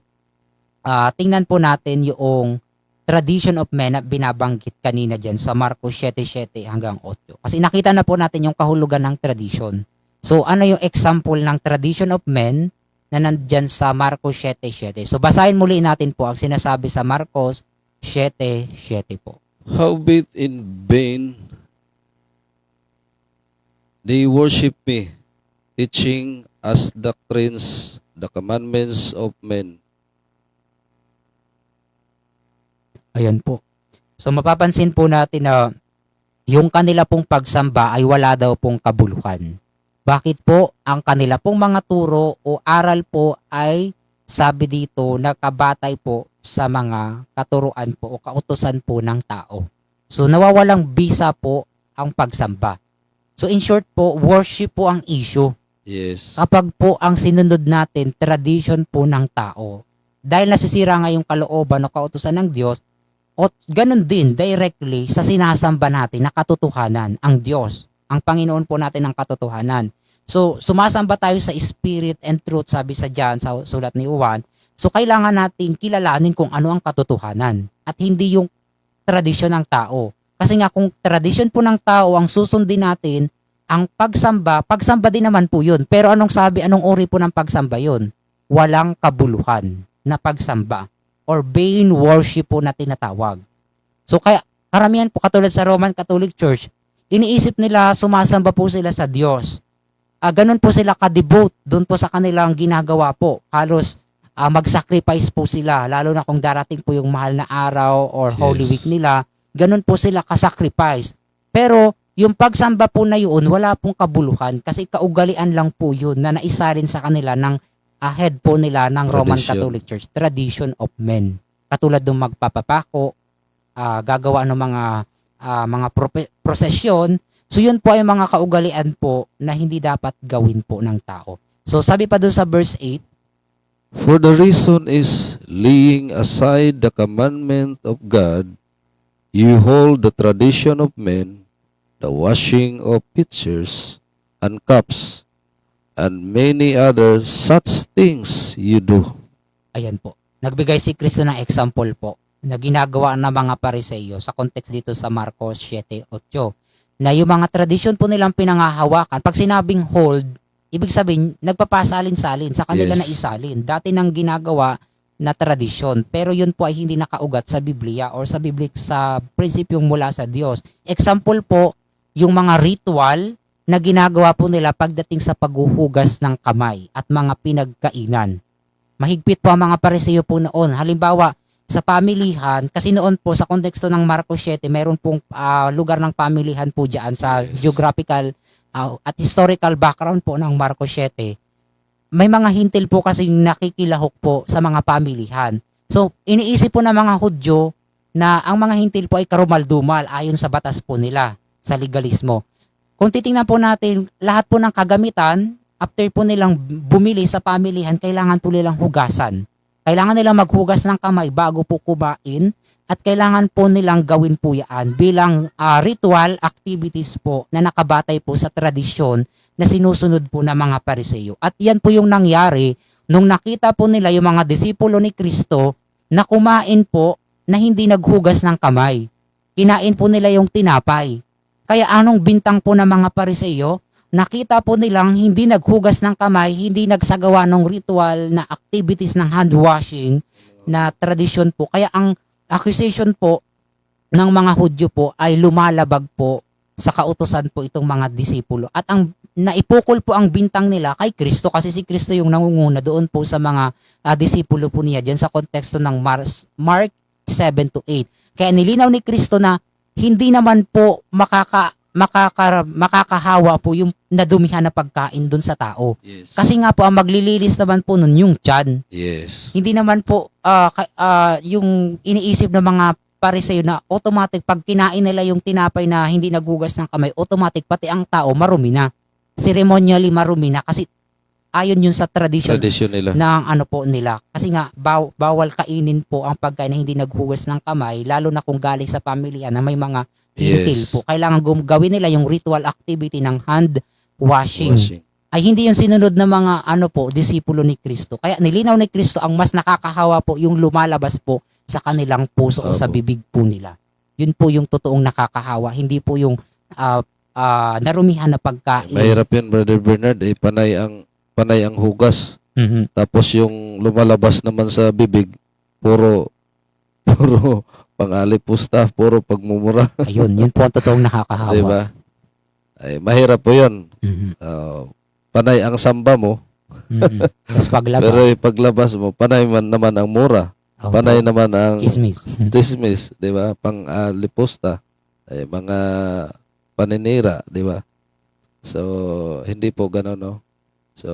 tingnan po natin yung tradition of men na binabanggit kanina dyan sa Marcos 7:7 hanggang 8. Kasi nakita na po natin yung kahulugan ng tradition. So, ano yung example ng tradition of men na nandyan sa Marcos 7:7? So, basahin muli natin po ang sinasabi sa Marcos 7:7 po. Howbeit in vain They worship me, teaching as doctrines the commandments of men. Ayan po. So mapapansin po natin na yung kanila pong pagsamba ay wala daw pong kabuluhan. Bakit po? Ang kanila pong mga turo o aral po ay sabi dito nakabatay po sa mga katuruan po o kautusan po ng tao. So nawawalang bisa po ang pagsamba. So in short po, worship po ang issue. Yes. Kapag po ang sinunod natin, tradition po ng tao. Dahil nasisira nga yung kalooban o kautusan ng Diyos, o ganun din directly sa sinasamba natin na katotohanan, ang Diyos, ang Panginoon po natin ang katotohanan. So sumasamba tayo sa spirit and truth, sabi sa John, sa sulat ni Juan. So kailangan natin kilalanin kung ano ang katotohanan at hindi yung tradisyon ng tao. Kasi nga kung tradisyon po ng tao ang susundin natin, ang pagsamba din naman po yun. Pero anong sabi, anong uri po ng pagsamba yun? Walang kabuluhan na pagsamba or vain worship po na tinatawag. So kaya karamihan po katulad sa Roman Catholic Church, iniisip nila sumasamba po sila sa Diyos. Ganun po sila ka-devote doon po sa kanilang ginagawa po. Halos mag-sacrifice po sila, lalo na kung darating po yung mahal na araw or Holy Yes. Week nila, ganun po sila ka-sacrifice. Pero yung pagsamba po na yun, wala pong kabuluhan kasi kaugalian lang po yun na naisalin sa kanila ng head po nila ng Roman Tradition. Catholic Church, tradition of men. Katulad ng magpapapako, gagawa ng mga prosesyon. So yun po ay mga kaugalian po na hindi dapat gawin po ng tao. So sabi pa doon sa verse 8, For the reason is laying aside the commandment of God, you hold the tradition of men, the washing of pitchers and cups, and many other such things you do. ayan po. Nagbigay si Kristo ng example po na ginagawa ng mga Pariseyo sa context dito sa Marcos 7:8 na yung mga tradisyon po nilang pinangahawakan. Pag sinabing hold, ibig sabihin nagpapasalin-salin sa kanila Yes. na isalin. Dati nang ginagawa na tradisyon, pero yun po ay hindi nakaugat sa Biblia or sa sa prinsipyong mula sa Diyos. Example po, yung mga ritual na ginagawa po nila pagdating sa paghuhugas ng kamay at mga pinagkainan. Mahigpit po ang mga Pariseyo po noon. Halimbawa, sa pamilihan, kasi noon po sa konteksto ng Marcos 7, meron pong lugar ng pamilihan po dyan sa Yes. geographical at historical background po ng Marcos 7. May mga hintil po kasi nakikilahok po sa mga pamilihan. So, iniisip po ng mga Hudyo na ang mga hintil po ay karumal-dumal ayon sa batas po nila, sa legalismo. Kung titingnan po natin, lahat po ng kagamitan, after po nilang bumili sa pamilihan, kailangan po nilang hugasan. Kailangan nilang maghugas ng kamay bago po kumain at kailangan po nilang gawin po yan bilang ritual activities po na nakabatay po sa tradisyon na sinusunod po ng mga Pariseyo. At yan po yung nangyari nung nakita po nila yung mga disipulo ni Kristo na kumain po na hindi naghugas ng kamay. Kinain po nila yung tinapay. Kaya anong bintang po ng mga Pariseyo? Nakita po nilang hindi naghugas ng kamay, hindi nagsagawa ng ritual na activities ng hand washing na tradisyon po. Kaya ang accusation po ng mga Hudyo po ay lumalabag po sa kautusan po itong mga disipulo. At ang naipukol po ang bintang nila kay Kristo kasi si Kristo yung nangunguna doon po sa mga disipulo po niya dyan sa konteksto ng Mark 7-8. Kaya nilinaw ni Kristo na hindi naman po makakahawa po yung nadumihan na pagkain doon sa tao. Yes. Kasi nga po, ang maglililis naman po nun yung tiyan. Yes. Hindi naman po yung iniisip ng mga Pariseyo na automatic pag kinain nila yung tinapay na hindi naghugas ng kamay, automatic pati ang tao marumi na. Ceremonially marumi na kasi ayon yun sa tradition Nila. ng ano po nila. Kasi nga bawal kainin po ang pagkain na hindi naghugas ng kamay, lalo na kung galing sa pamilya na may mga hintil Yes. po. Kailangan gawin nila yung ritual activity ng hand washing. Washing. Ay hindi yung sinunod ng mga disipulo ni Kristo. Kaya nilinaw ni Kristo ang mas nakakahawa po yung lumalabas po sa kanilang puso o sa Opo. bibig po nila. Yun po yung totoong nakakahawa. Hindi po yung narumihan na pagkain. Mahirap yan, Brother Bernard. Panay ang hugas. Mhm. Tapos yung lumalabas naman sa bibig, puro pang-alipusta, puro pagmumura. Ayun, yun po ang totoong nakakahawa. Di ba? ay mahirap po yun. Mhm. Panay ang samba mo, Mhm. Tapos paglaba. pero paglabas mo, panay man naman ang mura. Opo. Panay naman ang Chismis. dismiss, di ba? Lipusta, ay mga paninira, di ba? So, hindi po gano'n, no? So,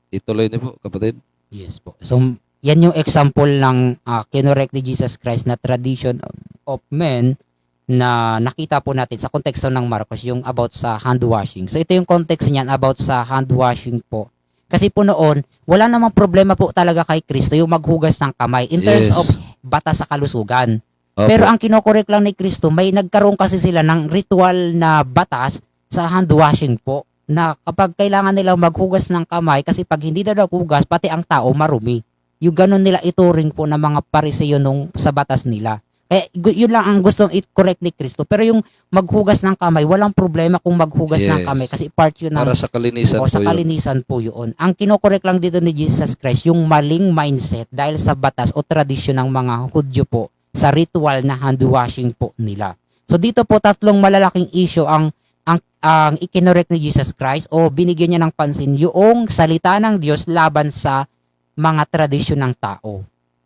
ituloy niyo po, kapatid. Yes po. So, yan yung example ng kinorek ni Jesus Christ na tradition of men na nakita po natin sa konteksto ng Marcos, yung about sa hand washing. So, ito yung context niyan about sa hand washing po. Kasi po noon, wala namang problema po talaga kay Kristo yung maghugas ng kamay in terms Yes. of batas sa kalusugan. Opo. Pero ang kinokorek lang ni Kristo, may nagkaroon kasi sila ng ritual na batas sa hand washing po na kapag kailangan nilang maghugas ng kamay kasi pag hindi na naghugas, pati ang tao marumi. Yung ganun nila ituring po ng mga pariseyo nung sa batas nila. Yun lang ang gustong i-correct ni Kristo. Pero yung maghugas ng kamay, walang problema kung maghugas ng Yes. kamay kasi part yun ng Para sa kalinisan o sa po yun. kalinisan po yun. Ang kinokorek lang dito ni Jesus Christ, yung maling mindset dahil sa batas o tradisyon ng mga Hudyo po sa ritual na hand washing po nila. So dito po tatlong malalaking issue ang ikinorek ni Jesus Christ o binigyan niya ng pansin yung salita ng Diyos laban sa mga tradisyon ng tao.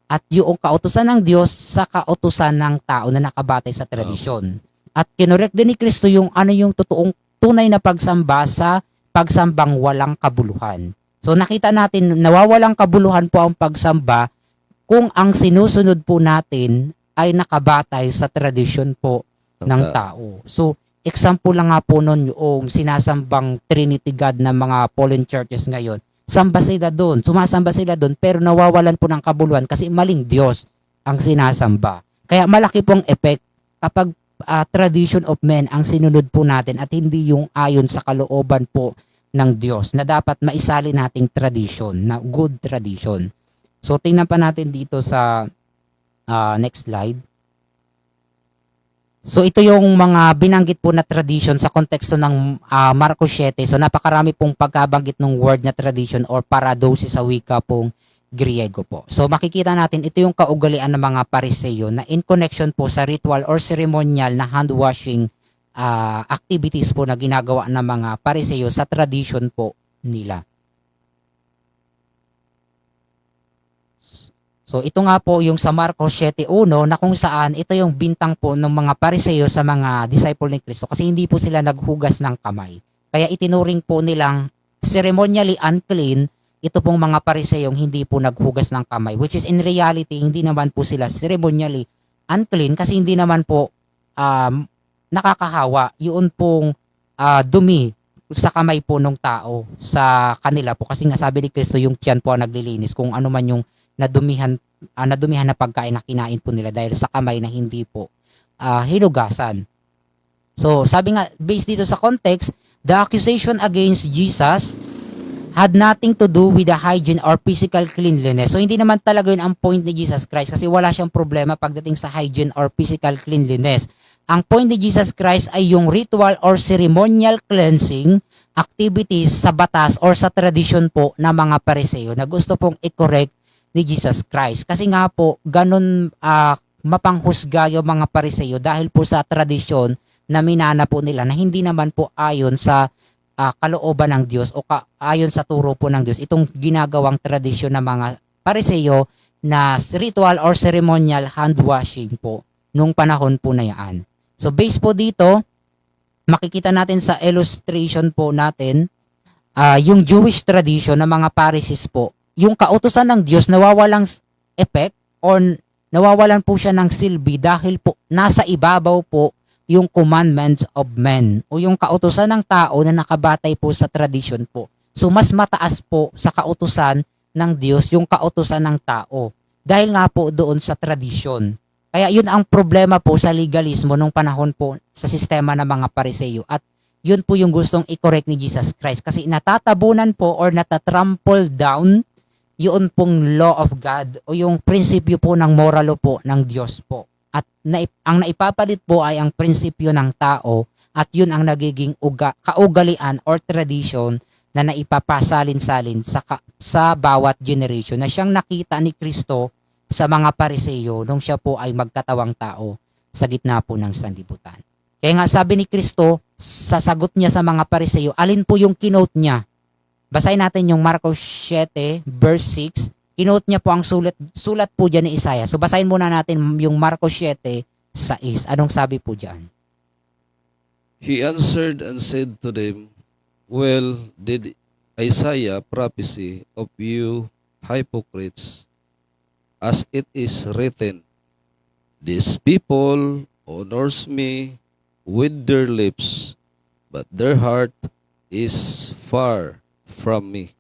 At yung kautusan ng Diyos sa kautusan ng tao na nakabatay sa tradisyon. At kinorek din ni Kristo yung ano yung totoong tunay na pagsamba sa pagsambang walang kabuluhan. So nakita natin nawawalang kabuluhan po ang pagsamba kung ang sinusunod po natin ay nakabatay sa tradisyon po ng tao. So example lang nga po nun yung sinasambang Trinity God ng mga Pauline churches ngayon. Samba sila doon, sumasamba sila doon, pero nawawalan po ng kabuluhan kasi maling Diyos ang sinasamba. Kaya malaki pong effect kapag tradition of men ang sinunod po natin at hindi yung ayon sa kalooban po ng Diyos na dapat maisali nating tradition, na good tradition. So tingnan pa natin dito sa next slide. So ito yung mga binanggit po na tradition sa konteksto ng Marcos 7. So napakarami pong pagkabanggit ng word na tradition or paradosis sa wika pong Griego po. So makikita natin ito yung kaugalian ng mga Pariseyo na in connection po sa ritual or ceremonial na hand washing activities po na ginagawa ng mga Pariseyo sa tradition po nila. So ito nga po yung sa Marcos 7:1 na kung saan ito yung bintang po ng mga Pariseyo sa mga disciple ni Kristo kasi hindi po sila naghugas ng kamay. Kaya itinuring po nilang ceremonially unclean ito pong mga Pariseyong hindi po naghugas ng kamay, which is in reality hindi naman po sila ceremonially unclean kasi hindi naman po nakakahawa yun pong dumi sa kamay po ng tao sa kanila po kasi nga sabi ni Kristo yung tiyan po ang naglilinis kung ano man yung nadumihan na pagkain na kinain po nila dahil sa kamay na hindi po hinugasan. So sabi nga based dito sa context, the accusation against Jesus had nothing to do with the hygiene or physical cleanliness. So hindi naman talaga yun ang point ni Jesus Christ kasi wala siyang problema pagdating sa hygiene or physical cleanliness. Ang point ni Jesus Christ ay yung ritual or ceremonial cleansing activities sa batas or sa tradition po ng mga Pariseo na gusto pong i-correct ni Jesus Christ. Kasi nga po, ganun mapanghusga yung mga Pariseo dahil po sa tradisyon na minana po nila na hindi naman po ayon sa kalooban ng Diyos o ayon sa turo po ng Diyos. Itong ginagawang tradisyon ng mga Pariseo na ritual or ceremonial hand washing po nung panahon po na yan. So based po dito, makikita natin sa illustration po natin yung Jewish tradition ng mga Pharisees po. Yung kautusan ng Diyos nawawalang effect or nawawalan po siya ng silbi dahil po nasa ibabaw po yung commandments of men o yung kautusan ng tao na nakabatay po sa tradition po. So mas mataas po sa kautusan ng Diyos yung kautusan ng tao dahil nga po doon sa tradition. Kaya yun ang problema po sa legalismo nung panahon po sa sistema ng mga Pariseo at yun po yung gustong i-correct ni Jesus Christ kasi natatabunan po or natatrample down yun pong law of God o yung prinsipyo po ng moral law po ng Diyos po. At ang naipapalit po ay ang prinsipyo ng tao at yun ang nagiging kaugalian or tradition na naipapasalin-salin sa bawat generation na siyang nakita ni Kristo sa mga Pariseo nung siya po ay magkatawang tao sa gitna po ng sanlibutan. Kaya nga sabi ni Kristo, sa sagot niya sa mga Pariseo, alin po yung kinote niya? Basahin natin yung Marcos 7 verse 6. Kinote niya po ang sulat po diyan ni Isaiah. So basahin muna natin yung Marcos 7 6. Anong sabi po diyan? He answered and said to them, well, did Isaiah prophesy of you hypocrites, as it is written, these people honors me with their lips, but their heart is far from me.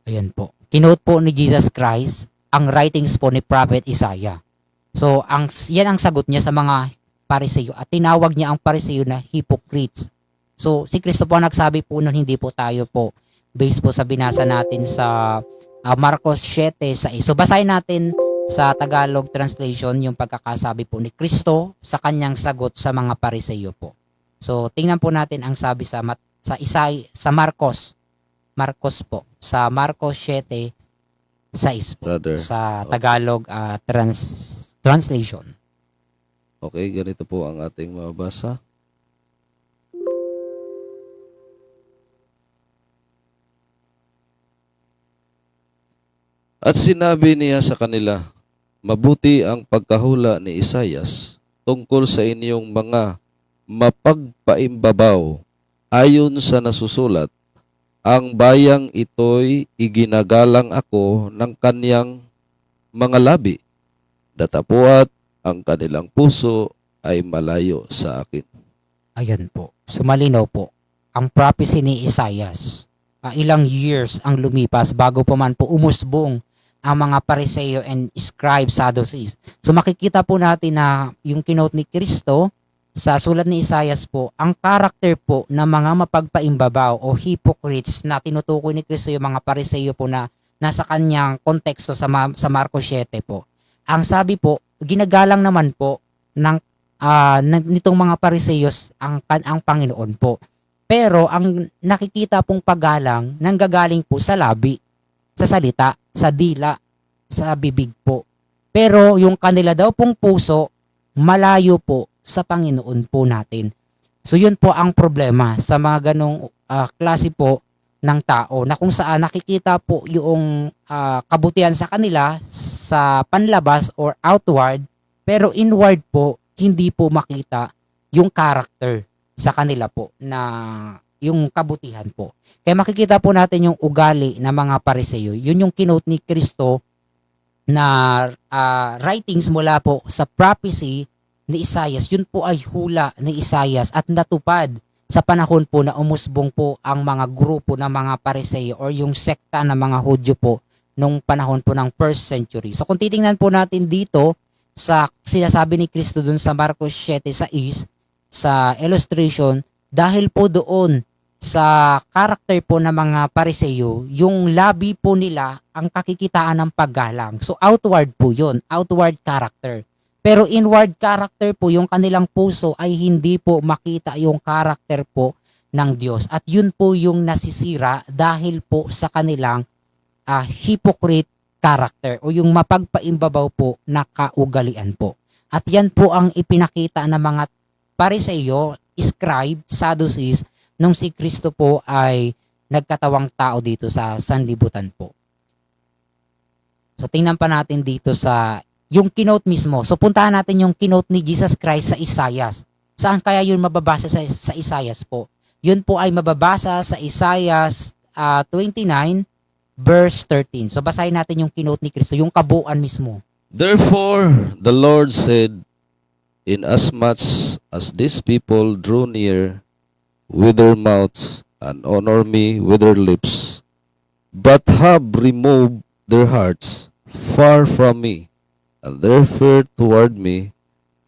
Ayan po. Kinote po ni Jesus Christ ang writings po ni Prophet Isaiah. So, yan ang sagot niya sa mga Pariseo at tinawag niya ang Pariseo na hypocrites. So, si Kristo po ang nagsabi po nun, hindi po tayo po. Based po sa binasa natin sa Marcos 7:6. So, basahin natin sa Tagalog translation yung pagkakasabi po ni Kristo sa kanyang sagot sa mga Pariseo po. So, tingnan po natin ang sabi sa Marcos po. Sa Marcos 7:6 po. Brother, Sa Tagalog translation. okay, ganito po ang ating mabasa. At sinabi niya sa kanila, mabuti ang pagkahula ni Isaias tungkol sa inyong mga mapagpaimbabaw. Ayon sa nasusulat, ang bayang ito'y iginagalang ako ng kanyang mga labi. Datapuat ang kanilang puso ay malayo sa akin. Ayan po. Sumalinaw po. Ang prophecy ni Isaias. Ilang years ang lumipas bago pa man po umusbong ang mga Pariseo and scribes, Sadducees. So makikita po natin na yung kinote ni Kristo sa sulat ni Isaias po, ang karakter po ng mga mapagpaimbabaw o hypocrites na tinutukoy ni Kristo yung mga Pariseo po na nasa kanyang konteksto sa Marcos 7 po. Ang sabi po, ginagalang naman po nitong mga Pariseyos ang Panginoon po. Pero ang nakikita pong paggalang nanggagaling po sa labi, sa salita, sa dila, sa bibig po. Pero yung kanila daw pong puso, malayo po sa Panginoon po natin. So yun po ang problema sa mga ganong klase po ng tao na kung saan nakikita po yung kabutihan sa kanila sa panlabas or outward, pero inward po, hindi po makita yung character sa kanila po na yung kabutihan po. Kaya makikita po natin yung ugali ng mga Pariseo. Yun yung kinote ni Kristo na writings mula po sa prophecy ni Isaias. Yun po ay hula ni Isaias at natupad sa panahon po na umusbong po ang mga grupo ng mga Pariseo or yung sekta ng mga Hudyo po nung panahon po ng 1st century. So kung titingnan po natin dito sa sinasabi ni Kristo dun sa Marcos 7:6 sa illustration, dahil po doon sa karakter po ng mga Pariseo, yung labi po nila ang kakikitaan ng paggalang. So outward po yun, outward character. Pero inward character po, yung kanilang puso ay hindi po makita yung karakter po ng Diyos. At yun po yung nasisira dahil po sa kanilang hypocrite character o yung mapagpaimbabaw po na kaugalian po. At yan po ang ipinakita ng mga Pariseo, scribe, Sadducees, nung si Kristo po ay nagkatawang tao dito sa sanlibutan po. So tingnan pa natin dito sa yung kinote mismo. So puntahan natin yung kinote ni Jesus Christ sa Isaias. Saan kaya yun mababasa sa Isaias po? Yun po ay mababasa sa Isaias 29 verse 13. So basahin natin yung kinote ni Kristo, yung kabuuan mismo. Therefore, the Lord said, inasmuch as these people drew near with their mouths and honor me with their lips, but have removed their hearts far from me, and their fear toward me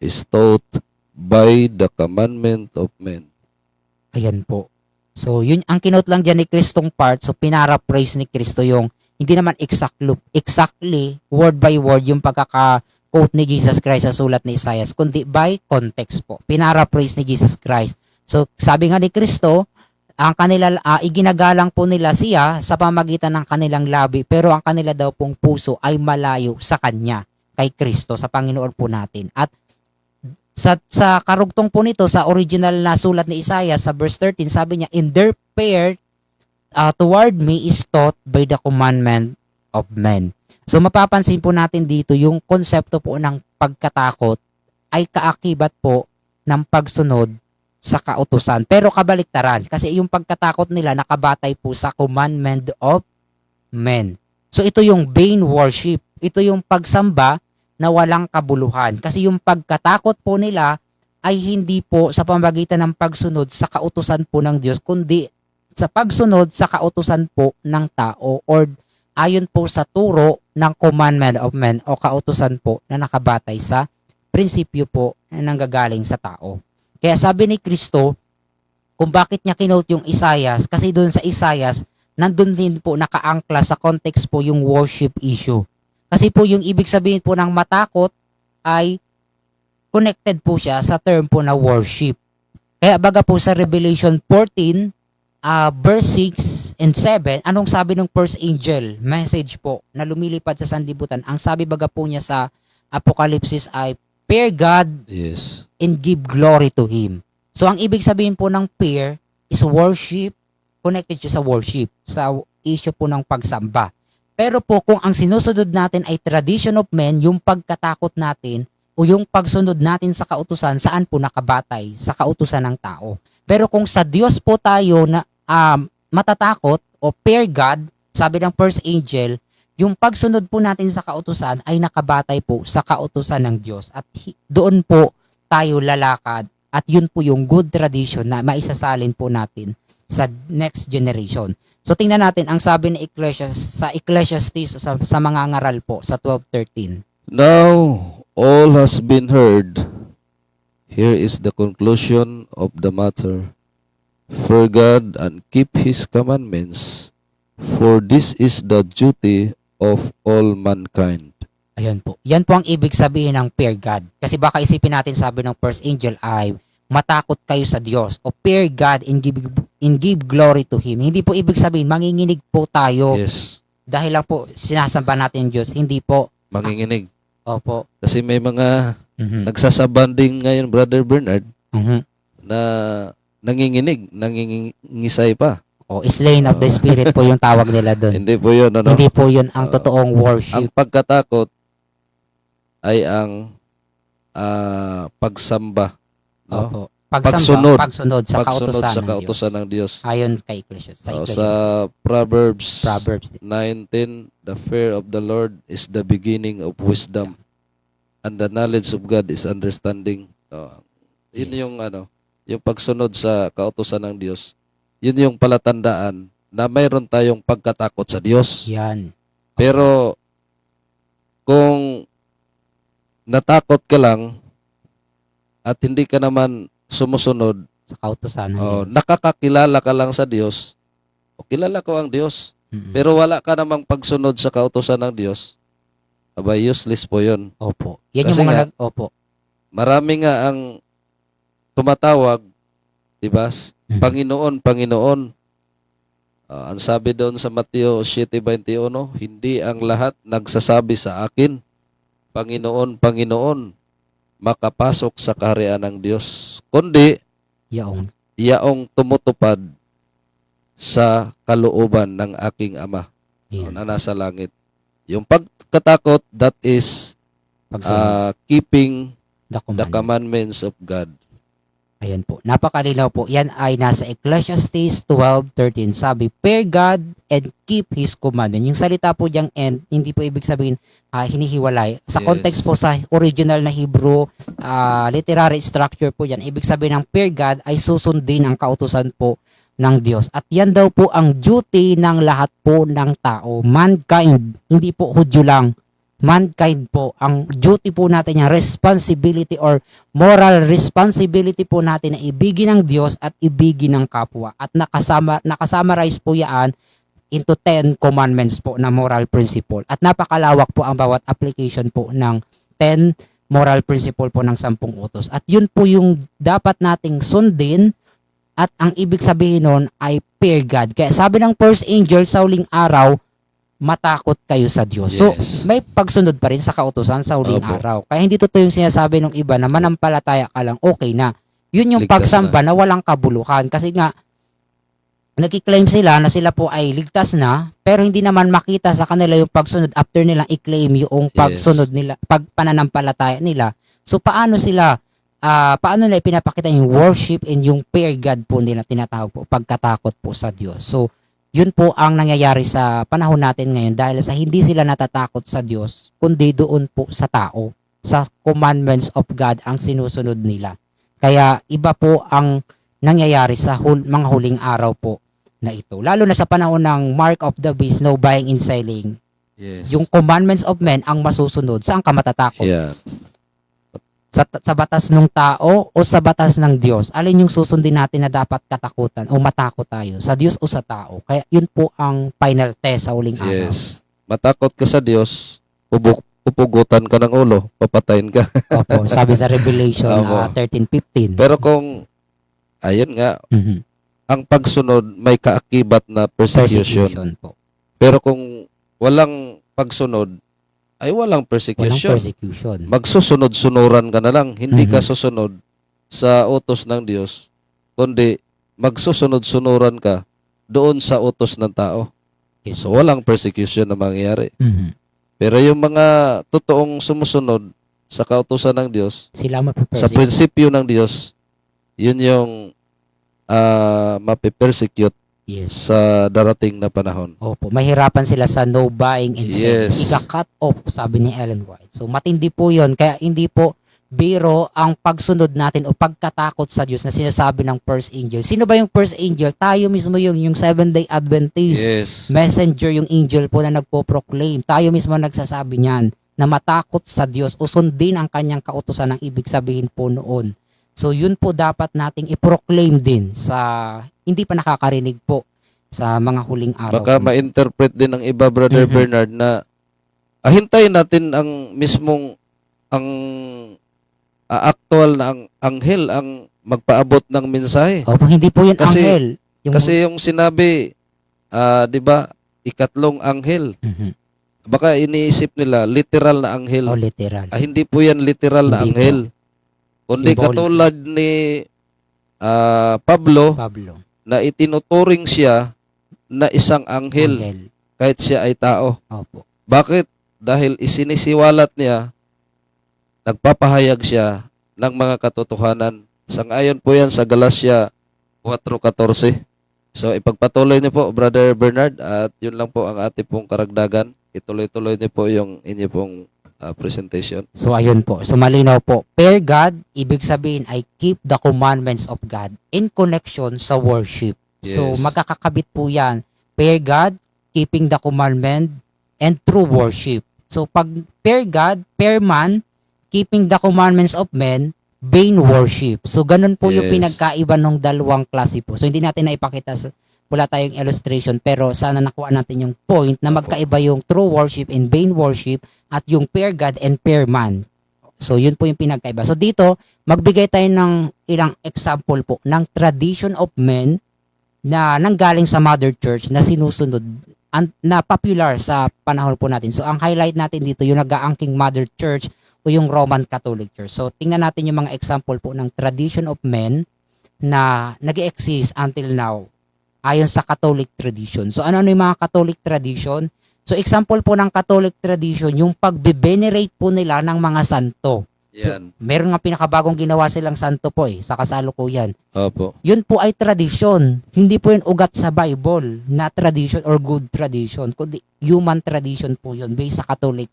is taught by the commandment of men. Ayan po. So, yun ang kinote lang dyan ni Kristong part. So, pinara-praise ni Kristo yung hindi naman exactly word by word yung pagkaka-quote ni Jesus Christ sa sulat ni Isaias, kundi by context po. Pinara-praise ni Jesus Christ. So, sabi nga ni Kristo, ang kanila iginagalang po nila siya sa pamagitan ng kanilang labi, pero ang kanila daw pong puso ay malayo sa kanya, kay Kristo, sa Panginoon po natin. At Sa karugtong po nito, sa original na sulat ni Isaiah sa verse 13, sabi niya, "In their prayer toward me is taught by the commandment of men." So mapapansin po natin dito yung konsepto po ng pagkatakot ay kaakibat po ng pagsunod sa kautusan. Pero kabaliktaran, kasi yung pagkatakot nila nakabatay po sa commandment of men. So ito yung vain worship. Ito yung pagsamba na walang kabuluhan. Kasi yung pagkatakot po nila ay hindi po sa pamamagitan ng pagsunod sa kautusan po ng Diyos, kundi sa pagsunod sa kautusan po ng tao or ayon po sa turo ng commandment of men o kautusan po na nakabatay sa prinsipyo po na nanggagaling sa tao. Kaya sabi ni Kristo, kung bakit niya kinote yung Isaiah, kasi doon sa Isaiah, nandun din po nakaangkla sa context po yung worship issue. Kasi po yung ibig sabihin po ng matakot ay connected po siya sa term po na worship. Kaya baga po sa Revelation 14, verse 6 and 7, anong sabi ng first angel? Message po na lumilipad sa sanlibutan. Ang sabi baga po niya sa Apocalypse ay, "Fear God Yes. and give glory to Him." So ang ibig sabihin po ng fear is worship, connected siya sa worship, sa issue po ng pagsamba. Pero po kung ang sinusunod natin ay tradition of men, yung pagkatakot natin o yung pagsunod natin sa kautusan, saan po nakabatay? Sa kautusan ng tao. Pero kung sa Diyos po tayo na matatakot o fear God, sabi ng first angel, yung pagsunod po natin sa kautusan ay nakabatay po sa kautusan ng Diyos. At doon po tayo lalakad at yun po yung good tradition na maisasalin po natin sa next generation. So tingnan natin ang sabi ni Ecclesiastes sa mga ngaral po sa 12:13. Now all has been heard. Here is the conclusion of the matter. Fear God and keep His commandments, for this is the duty of all mankind. Ayan po. Yan po ang ibig sabihin ng fear God. Kasi baka isipin natin sabi ng first angel ay matakot kayo sa Diyos o fear God and give glory to Him. Hindi po ibig sabihin manginginig po tayo Yes. dahil lang po sinasamba natin yung Diyos. Hindi po. Manginginig. Opo. Kasi may mga Mhm. nagsasabanding ngayon, Brother Bernard, Mhm. na nangingisay pa. O slain of the spirit po yung tawag nila doon. Hindi po yun, ano? Hindi po yun ang totoong Ang worship. pagkatakot ay ang pagsamba, no? Opo. Pagsunod. Pagsunod sa Pagsunod sa kautusan kautusan ng ng Diyos. Diyos. Ayon kay Ecclesiastes. Sa Proverbs Proverbs. 19, the fear of the Lord is the beginning of wisdom, and the knowledge of God is understanding. Yun Yes. yung pagsunod sa kautusan ng Diyos. Yun yung palatandaan na mayroon tayong pagkatakot sa Diyos. Yan. Pero kung natakot ka lang at hindi ka naman sumusunod, Sa kautusan ng Diyos. nakakakilala ka lang sa Diyos, o kilala ko ang Diyos, Mhm. pero wala ka namang pagsunod sa kautusan ng Diyos, abay, useless po yun. Opo. Yan Kasi yung mga nga, opo. Marami nga ang tumatawag, di ba? Mhm. Panginoon, Panginoon. Ang sabi doon sa Mateo 7:21, hindi ang lahat nagsasabi sa akin, Panginoon, Panginoon, makapasok sa kaharian ng Diyos, kundi Yaong. iyaong tumutupad sa kalooban ng aking Ama Yan. na nasa langit. Yung pagkatakot, that is Pagsunod. keeping The the command. commandments of God. Ayan po. Napakalinaw po. Yan ay nasa Ecclesiastes 12:13. Sabi, fear God and keep His commandment. Yung salita po diyang and, hindi po ibig sabihin hinihiwalay. Sa Yes. context po sa original na Hebrew literary structure po yan. Ibig sabihin ng fear God ay susundin ang kautusan po ng Diyos. At yan daw po ang duty ng lahat po ng tao. Mankind. Hindi po Hudyo lang. Mankind po. Ang duty po natin yung responsibility or moral responsibility po natin na ibigin ng Diyos at ibigin ng kapwa. At nakasummarize po yan into 10 commandments po na moral principle. At napakalawak po ang bawat application po ng 10 moral principle po ng 10 utos. At yun po yung dapat nating sundin at ang ibig sabihin nun ay fear God. Kaya sabi ng first angel sa huling araw, matakot kayo sa Diyos. So, Yes. may pagsunod pa rin sa kautusan sa huling Opo. araw. Kaya hindi totoo yung sinasabi ng iba na manampalataya ka lang, okay na. Yun yung Ligtas pagsamba na walang kabuluhan. Kasi nga, nagki-claim sila na sila po ay ligtas na, pero hindi naman makita sa kanila yung pagsunod after nilang i-claim yung pagsunod nila, pagpananampalataya nila. So, paano nila ipinapakita yung worship and yung fear God po nila tinatawag po, pagkatakot po sa Diyos. So, yun po ang nangyayari sa panahon natin ngayon dahil sa hindi sila natatakot sa Diyos, kundi doon po sa tao, sa commandments of God ang sinusunod nila. Kaya iba po ang nangyayari sa mga huling araw po na ito. Lalo na sa panahon ng mark of the beast, no buying and selling. Yes. Yung commandments of men ang masusunod. Saan ka matatakot? Yan. Sa batas ng tao o sa batas ng Diyos? Alin yung susundin natin na dapat katakutan o matakot tayo? Sa Diyos o sa tao? Kaya yun po ang final test sa huling araw. Yes. Matakot ka sa Diyos, pupugutan ka ng ulo, papatayin ka. Opo, sabi sa Revelation Opo. 13:15. Pero kung, ayun nga, Mhm. ang pagsunod may kaakibat na persecution. Persecution po. Pero kung walang pagsunod, ay walang Walang persecution. persecution. Magsusunod-sunuran ka na lang. Hindi ka Mhm. susunod sa utos ng Diyos, kundi magsusunod-sunuran ka doon sa utos ng tao. Yes. So, walang persecution na mangyayari. Mhm. Pero yung mga totoong sumusunod sa kautusan ng Diyos, Sila sa mape-persecute. prinsipyo ng Diyos, yun yung mape-persecute Yes. sa darating na panahon. Opo, mahirapan sila sa no buying and selling. Yes. Ika-cut off, sabi ni Ellen White. So, matindi po yun. Kaya hindi po biro ang pagsunod natin o pagkatakot sa Diyos na sinasabi ng first angel. Sino ba yung first angel? Tayo mismo yung Seventh-day Adventist. Yes. Messenger, yung angel po na nagpo-proclaim. Tayo mismo nagsasabi niyan na matakot sa Diyos o sundin ang kanyang kautusan ang ibig sabihin po noon. So, yun po dapat nating i-proclaim din sa hindi pa nakakarinig po sa mga huling araw. Baka ma-interpret din ng iba, Brother Mhm. Bernard, na hintayin natin ang mismong ang actual na ang anghel ang magpaabot ng mensahe. Opo, hindi po yun Kasi- anghel. Yung, Kasi yung sinabi, 'di ba, ikatlong anghel. Mhm. Baka iniisip nila literal na anghel. Oh, literal. Hindi po yan literal na Hindi po. anghel. Kundi Symbolic. katulad ni Pablo Pablo. na itinuturing siya na isang anghel Anghel. kahit siya ay tao. Opo. Bakit? Dahil isinisiwalat niya, nagpapahayag siya ng mga katotohanan. Sangayon po yan sa Galatia 4:14. So ipagpatuloy niyo po, Brother Bernard, at yun lang po ang ating pong karagdagan. Ituloy-tuloy niyo po yung inyo pong presentation. So, ayun po. So, malinaw po. Fear God, ibig sabihin ay keep the commandments of God in connection sa worship. So, Yes. magkakakabit po yan. Fear God, keeping the commandment, and true worship. So, pag fear God, fear man, keeping the commandments of men, vain worship. So, ganun po yung Yes. pinagkaiba ng dalawang klase po. So, hindi natin na ipakita wala tayong illustration, pero sana nakuha natin yung point na magkaiba yung true worship and vain worship at yung fear God and fear man. So, yun po yung pinagkaiba. So, dito, magbigay tayo ng ilang example po ng tradition of men na nanggaling sa Mother Church na sinusunod na popular sa panahon po natin. So, ang highlight natin dito, yung nag-aangking Mother Church o yung Roman Catholic Church. So, tingnan natin yung mga example po ng tradition of men na nag-exist until now ayon sa Catholic tradition. So, ano yung mga Catholic tradition? So, example po ng Catholic tradition, yung pagbe-venerate po nila ng mga santo. Yan. Meron nga pinakabagong ginawa silang santo po sa kasalukuyan. Opo. Yun po ay tradition. Hindi po yun ugat sa Bible na tradition or good tradition, kundi human tradition po yun based sa Catholic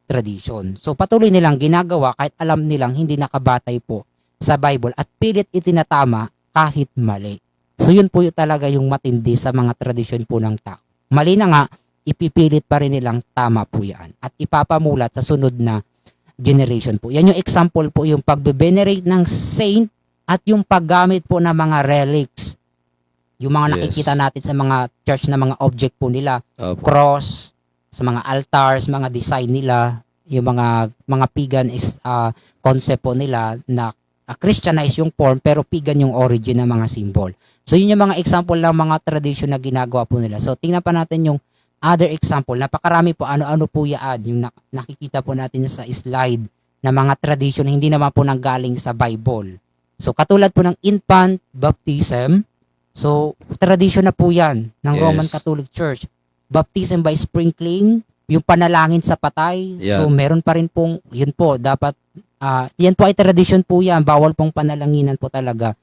tradition. So, patuloy nilang ginagawa kahit alam nilang hindi nakabatay po sa Bible at pilit itinatama kahit mali. So, yun po yung talaga yung matindi sa mga tradisyon po ng tao. Mali na nga, ipipilit pa rin nilang tama po yan at ipapamulat sa sunod na generation po. Yan yung example po, yung pagbe-venerate ng saint at yung paggamit po ng mga relics. Yung mga Yes. nakikita natin sa mga church na mga object po nila, Opo. cross, sa mga altars, mga design nila, yung mga pagan concept po nila na Christianize yung form pero pagan yung origin ng mga symbol. So yun yung mga example ng mga tradition na ginagawa po nila. So tingnan pa natin yung other example, napakarami po ano-ano po yan, yung nakikita po natin sa slide na mga tradition hindi naman po nanggaling sa Bible. So katulad po ng infant baptism, so tradition na po yan ng Yes. Roman Catholic Church. Baptism by sprinkling, yung panalangin sa patay. Yan. So meron pa rin pong, yun po, dapat, yan po ay tradition po yan. Bawal pong panalanginan po talaga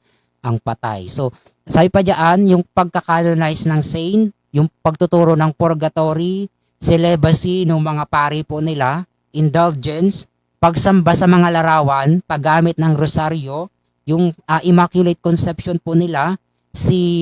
ang patay. So, sabi pa dyan, yung pagkakanonize ng saint, yung pagtuturo ng purgatory, celibacy ng mga pari po nila, indulgence, pagsamba sa mga larawan, paggamit ng rosaryo, yung immaculate conception po nila,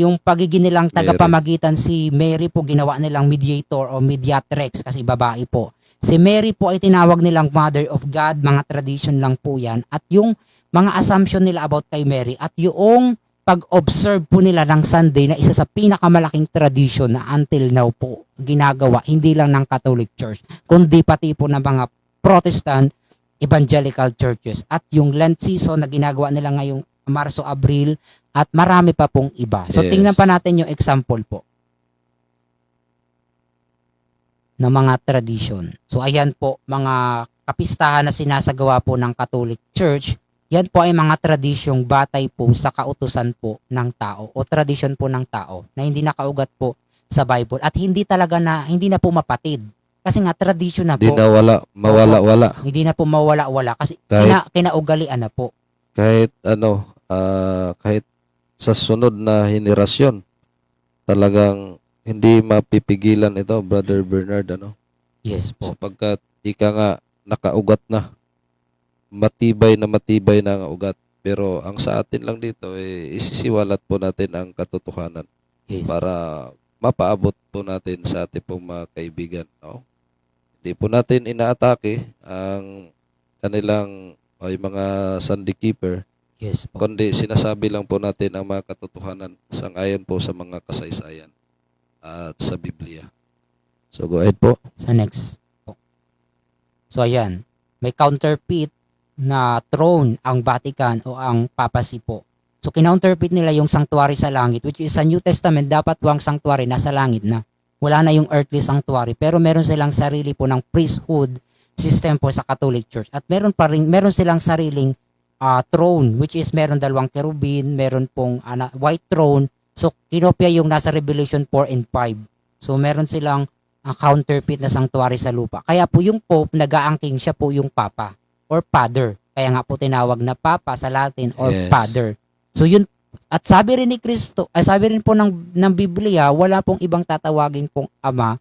yung pagiging nilang tagapamagitan, si Mary po ginawa nilang mediator o mediatrix kasi babae po. Si Mary po ay tinawag nilang Mother of God, mga tradition lang po yan. At yung mga assumption nila about kay Mary at yung pag-observe po nila ng Sunday na isa sa pinakamalaking tradition na until now po ginagawa, hindi lang ng Catholic Church, kundi pati po ng mga Protestant evangelical churches. At yung Lent season na ginagawa nila ngayong Marso, Abril, at marami pa pong iba. So, Yes. tingnan pa natin yung example po ng mga tradition. So, ayan po, mga kapistahan na sinasagawa po ng Catholic Church, yan po ay mga tradisyong batay po sa kautusan po ng tao o tradisyon po ng tao na hindi nakaugat po sa Bible at hindi na po mapatid. Kasi nga, tradisyon na Di po. na mawala-wala. Hindi na po mawala-wala kasi Kahit- kinaugalian na po. Kahit kahit sa sunod na henerasyon, talagang hindi mapipigilan ito, Brother Bernard, Yes po. sapagkat ika nga nakaugat na. Matibay na ang ugat. Pero ang sa atin lang dito, isisiwalat po natin ang katotohanan Yes. para mapaabot po natin sa ating pong mga kaibigan. No? Hindi po natin inaatake ang kanilang ay mga Sunday keeper, Yes po. kundi sinasabi lang po natin ang mga katotohanan sang-ayon po sa mga kasaysayan at sa Biblia. So go ahead po. Sa next po. So ayan, may counterfeit na throne ang Vatican o ang papacy po. So kinounterfeit nila yung sanctuary sa langit, which is sa New Testament dapat po ang sanctuary nasa langit na. Wala na yung earthly sanctuary, pero meron silang sarili po ng priesthood system po sa Catholic Church. At meron silang sariling throne, which is meron dalawang cherubim, meron pong white throne. So kinopya yung nasa Revelation 4 and 5. So meron silang counterfeit na sanctuary sa lupa. Kaya po yung Pope, nag-aangking siya po yung Papa or Father. Kaya nga po tinawag na Papa sa Latin or Yes. Father. So yun, at sabi rin ni Kristo, sabi rin po ng Biblia, wala pong ibang tatawagin pong Ama.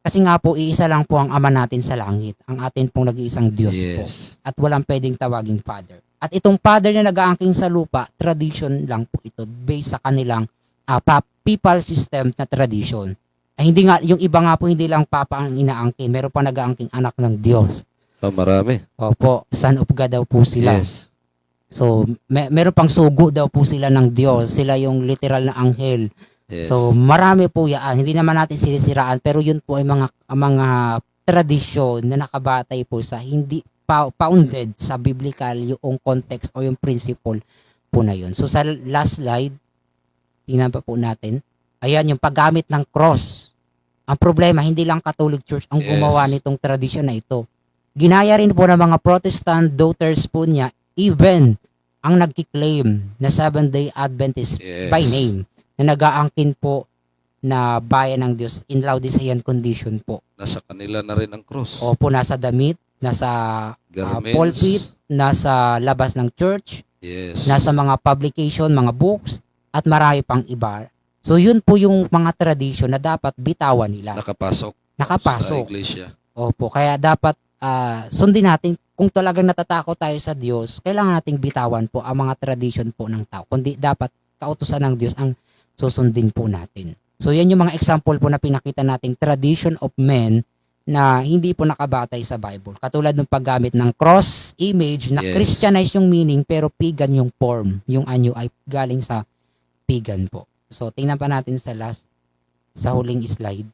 Kasi nga po, iisa lang po ang Ama natin sa langit. Ang atin pong nag-iisang Diyos po. Yes. At walang pwedeng tawaging Father. At itong Father na nag-aangking sa lupa, tradition lang po ito based sa kanilang papal system na tradition. Ay, hindi nga, yung iba nga po hindi lang Papa ang inaangkin. Meron pa nag-aangking anak ng Diyos. Marami. Opo, Son of God daw po sila. Yes. So, meron pang sugo daw po sila ng Diyos. Sila yung literal na anghel. Yes. So, marami po yan. Hindi naman natin sinisiraan, pero yun po ay mga tradisyon na nakabatay po sa hindi founded sa biblical yung context o yung principle po na yun. So, sa last slide, tingnan pa po natin. Ayan, yung paggamit ng cross. Ang problema, hindi lang Catholic Church ang Yes. gumawa nitong tradisyon na ito. Ginaya rin po ng mga Protestant daughters po niya, even ang nagkiklaim na Seventh-day Adventist Yes. by name, na nag-aangkin po na bayan ng Diyos in Laodicean condition po. Nasa kanila na rin ang cross. Opo, nasa damit, nasa Garments. pulpit, nasa labas ng church, Yes. nasa mga publication, mga books, at marami pang iba. So yun po yung mga tradisyon na dapat bitawan nila. Nakapasok sa Nakapasok. iglesia. Opo, kaya dapat sundin natin kung talagang natatakot tayo sa Diyos, kailangan nating bitawan po ang mga tradition po ng tao. Kundi dapat kautusan ng Diyos ang susundin po natin. So yan yung mga example po na pinakita nating tradition of men na hindi po nakabatay sa Bible. Katulad ng paggamit ng cross image na Yes. Christianize yung meaning pero pagan yung form. Yung anyo ay galing sa pagan po. So tingnan pa natin sa huling slide.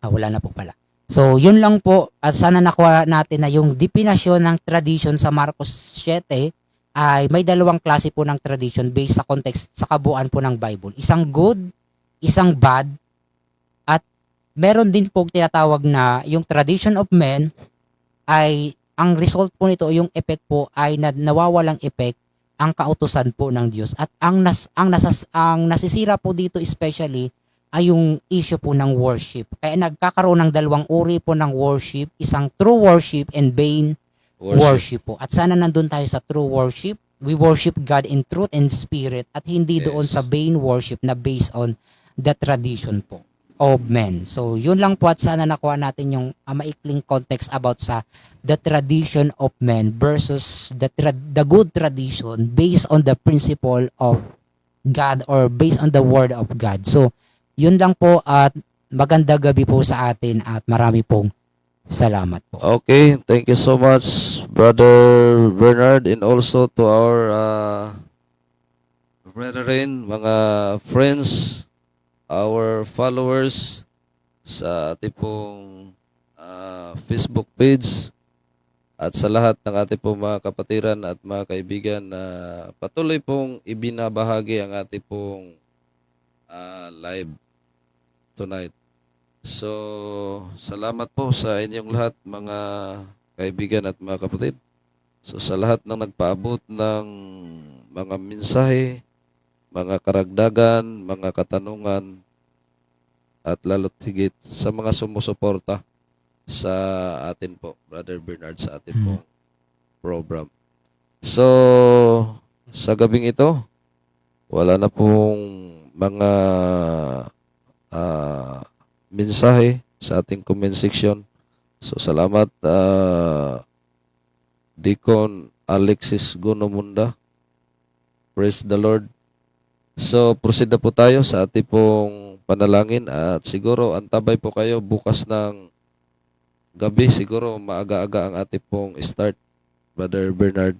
Wala na po pala. So, yun lang po. At sana nakuha natin na yung definasyon ng tradition sa Marcos 7 ay may dalawang klase po ng tradition based sa context, sa kabuuan po ng Bible. Isang good, isang bad, at meron din po tinatawag na yung tradition of men ay ang result po nito, yung effect po ay nawawalang effect ang kautusan po ng Diyos. At ang nasisira po dito especially ay yung issue po ng worship. Kaya nagkakaroon ng dalawang uri po ng worship, isang true worship and vain worship po. At sana nandun tayo sa true worship. We worship God in truth and spirit at hindi doon Yes. sa vain worship na based on the tradition po of men. So, yun lang po at sana nakuha natin yung maikling context about sa the tradition of men versus the good tradition based on the principle of God or based on the word of God. So, yun lang po at magandang gabi po sa atin at marami pong salamat po. Okay, thank you so much, Brother Bernard, and also to our brethren, mga friends, our followers sa ating pong Facebook page at sa lahat ng ating pong mga kapatiran at mga kaibigan na patuloy pong ibinabahagi ang ating pong live tonight. So, salamat po sa inyong lahat mga kaibigan at mga kapatid. So, sa lahat ng nagpaabot ng mga mensahe, mga karagdagan, mga katanungan, at lalo't higit sa mga sumusuporta sa atin po, Brother Bernard, sa atin pong program. So, sa gabing ito, wala na pong mga mensahe sa ating comment section. So, salamat Deacon Alexis Gonomunda. Praise the Lord. So, proceed na po tayo sa ating pong panalangin at siguro antabay po kayo bukas ng gabi. Siguro maaga-aga ang ating pong start, Brother Bernard,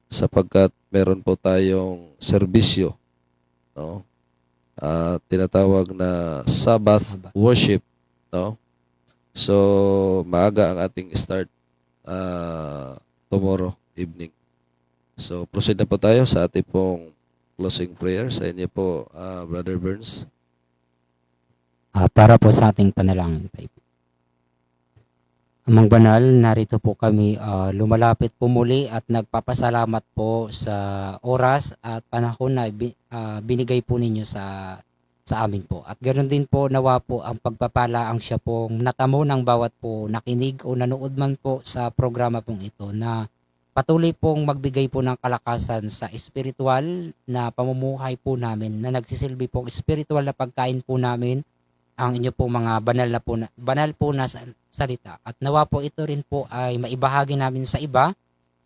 sapagkat meron po tayong serbisyo, no? Tinatawag na Sabbath worship, no? So, maaga ang ating start tomorrow evening. So, proceed na po tayo sa ating pong closing prayer. Sa inyo po, Brother Burns. Para po sa ating panalangin tayo. Amang banal, narito po kami lumalapit po muli at nagpapasalamat po sa oras at panahon na binigay po ninyo sa amin po. At ganoon din po nawa po ang pagpapala ang siya pong natamo ng bawat po nakinig o nanood man po sa programa pong ito na patuloy pong magbigay po ng kalakasan sa espiritual na pamumuhay po namin na nagsisilbi pong espiritual na pagkain po namin ang inyo po mga banal po na salita. At nawa po ito rin po ay maibahagi namin sa iba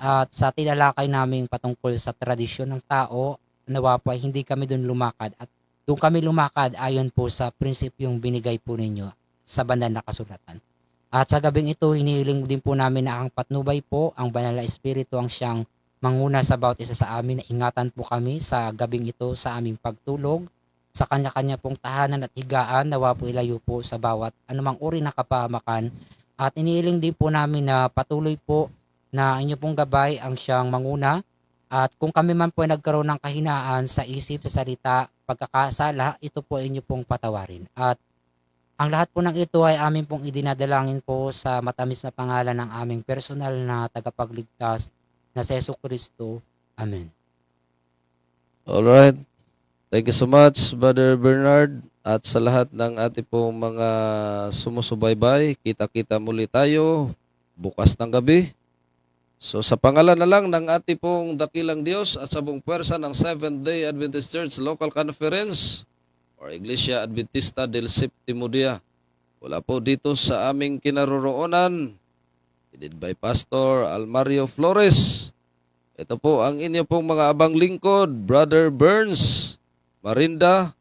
at sa tinalakay namin patungkol sa tradisyon ng tao, nawa po ay hindi kami doon lumakad at doon kami lumakad ayon po sa prinsipyong binigay po ninyo sa banal na kasulatan. At sa gabing ito, hinihiling din po namin na ang patnubay po, ang banal na espiritu ang siyang manguna sa bawat isa sa amin na ingatan po kami sa gabing ito sa aming pagtulog, sa kanya-kanya pong tahanan at higaan, nawa po ilayo po sa bawat anumang uri ng kapahamakan. At iniiling din po namin na patuloy po na inyo pong gabay ang siyang manguna. At kung kami man po ay nagkaroon ng kahinaan sa isip, sa salita, pagkakasala, ito po inyo pong patawarin. At ang lahat po ng ito ay amin pong idinadalangin po sa matamis na pangalan ng aming personal na tagapagligtas na si Jesucristo. Amen. Alright. Thank you so much, Brother Bernard. At sa lahat ng ating pong mga sumusubaybay, kita-kita muli tayo bukas ng gabi. So sa pangalan na lang ng ating pong dakilang Diyos at sa buong puwersa ng Seventh-day Adventist Church Local Conference or Iglesia Adventista del Séptimo Día, wala po dito sa aming kinaroroonan, headed by Pastor Almario Flores. Ito po ang inyo pong mga abang lingkod, Brother Burns Marinda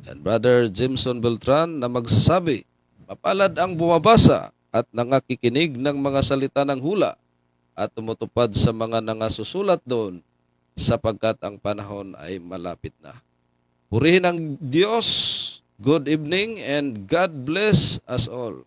and Brother Jimson Beltran na magsasabi, mapalad ang bumabasa at nangakikinig ng mga salita ng hula at tumutupad sa mga nangasusulat doon sapagkat ang panahon ay malapit na. Purihin ang Diyos. Good evening and God bless us all.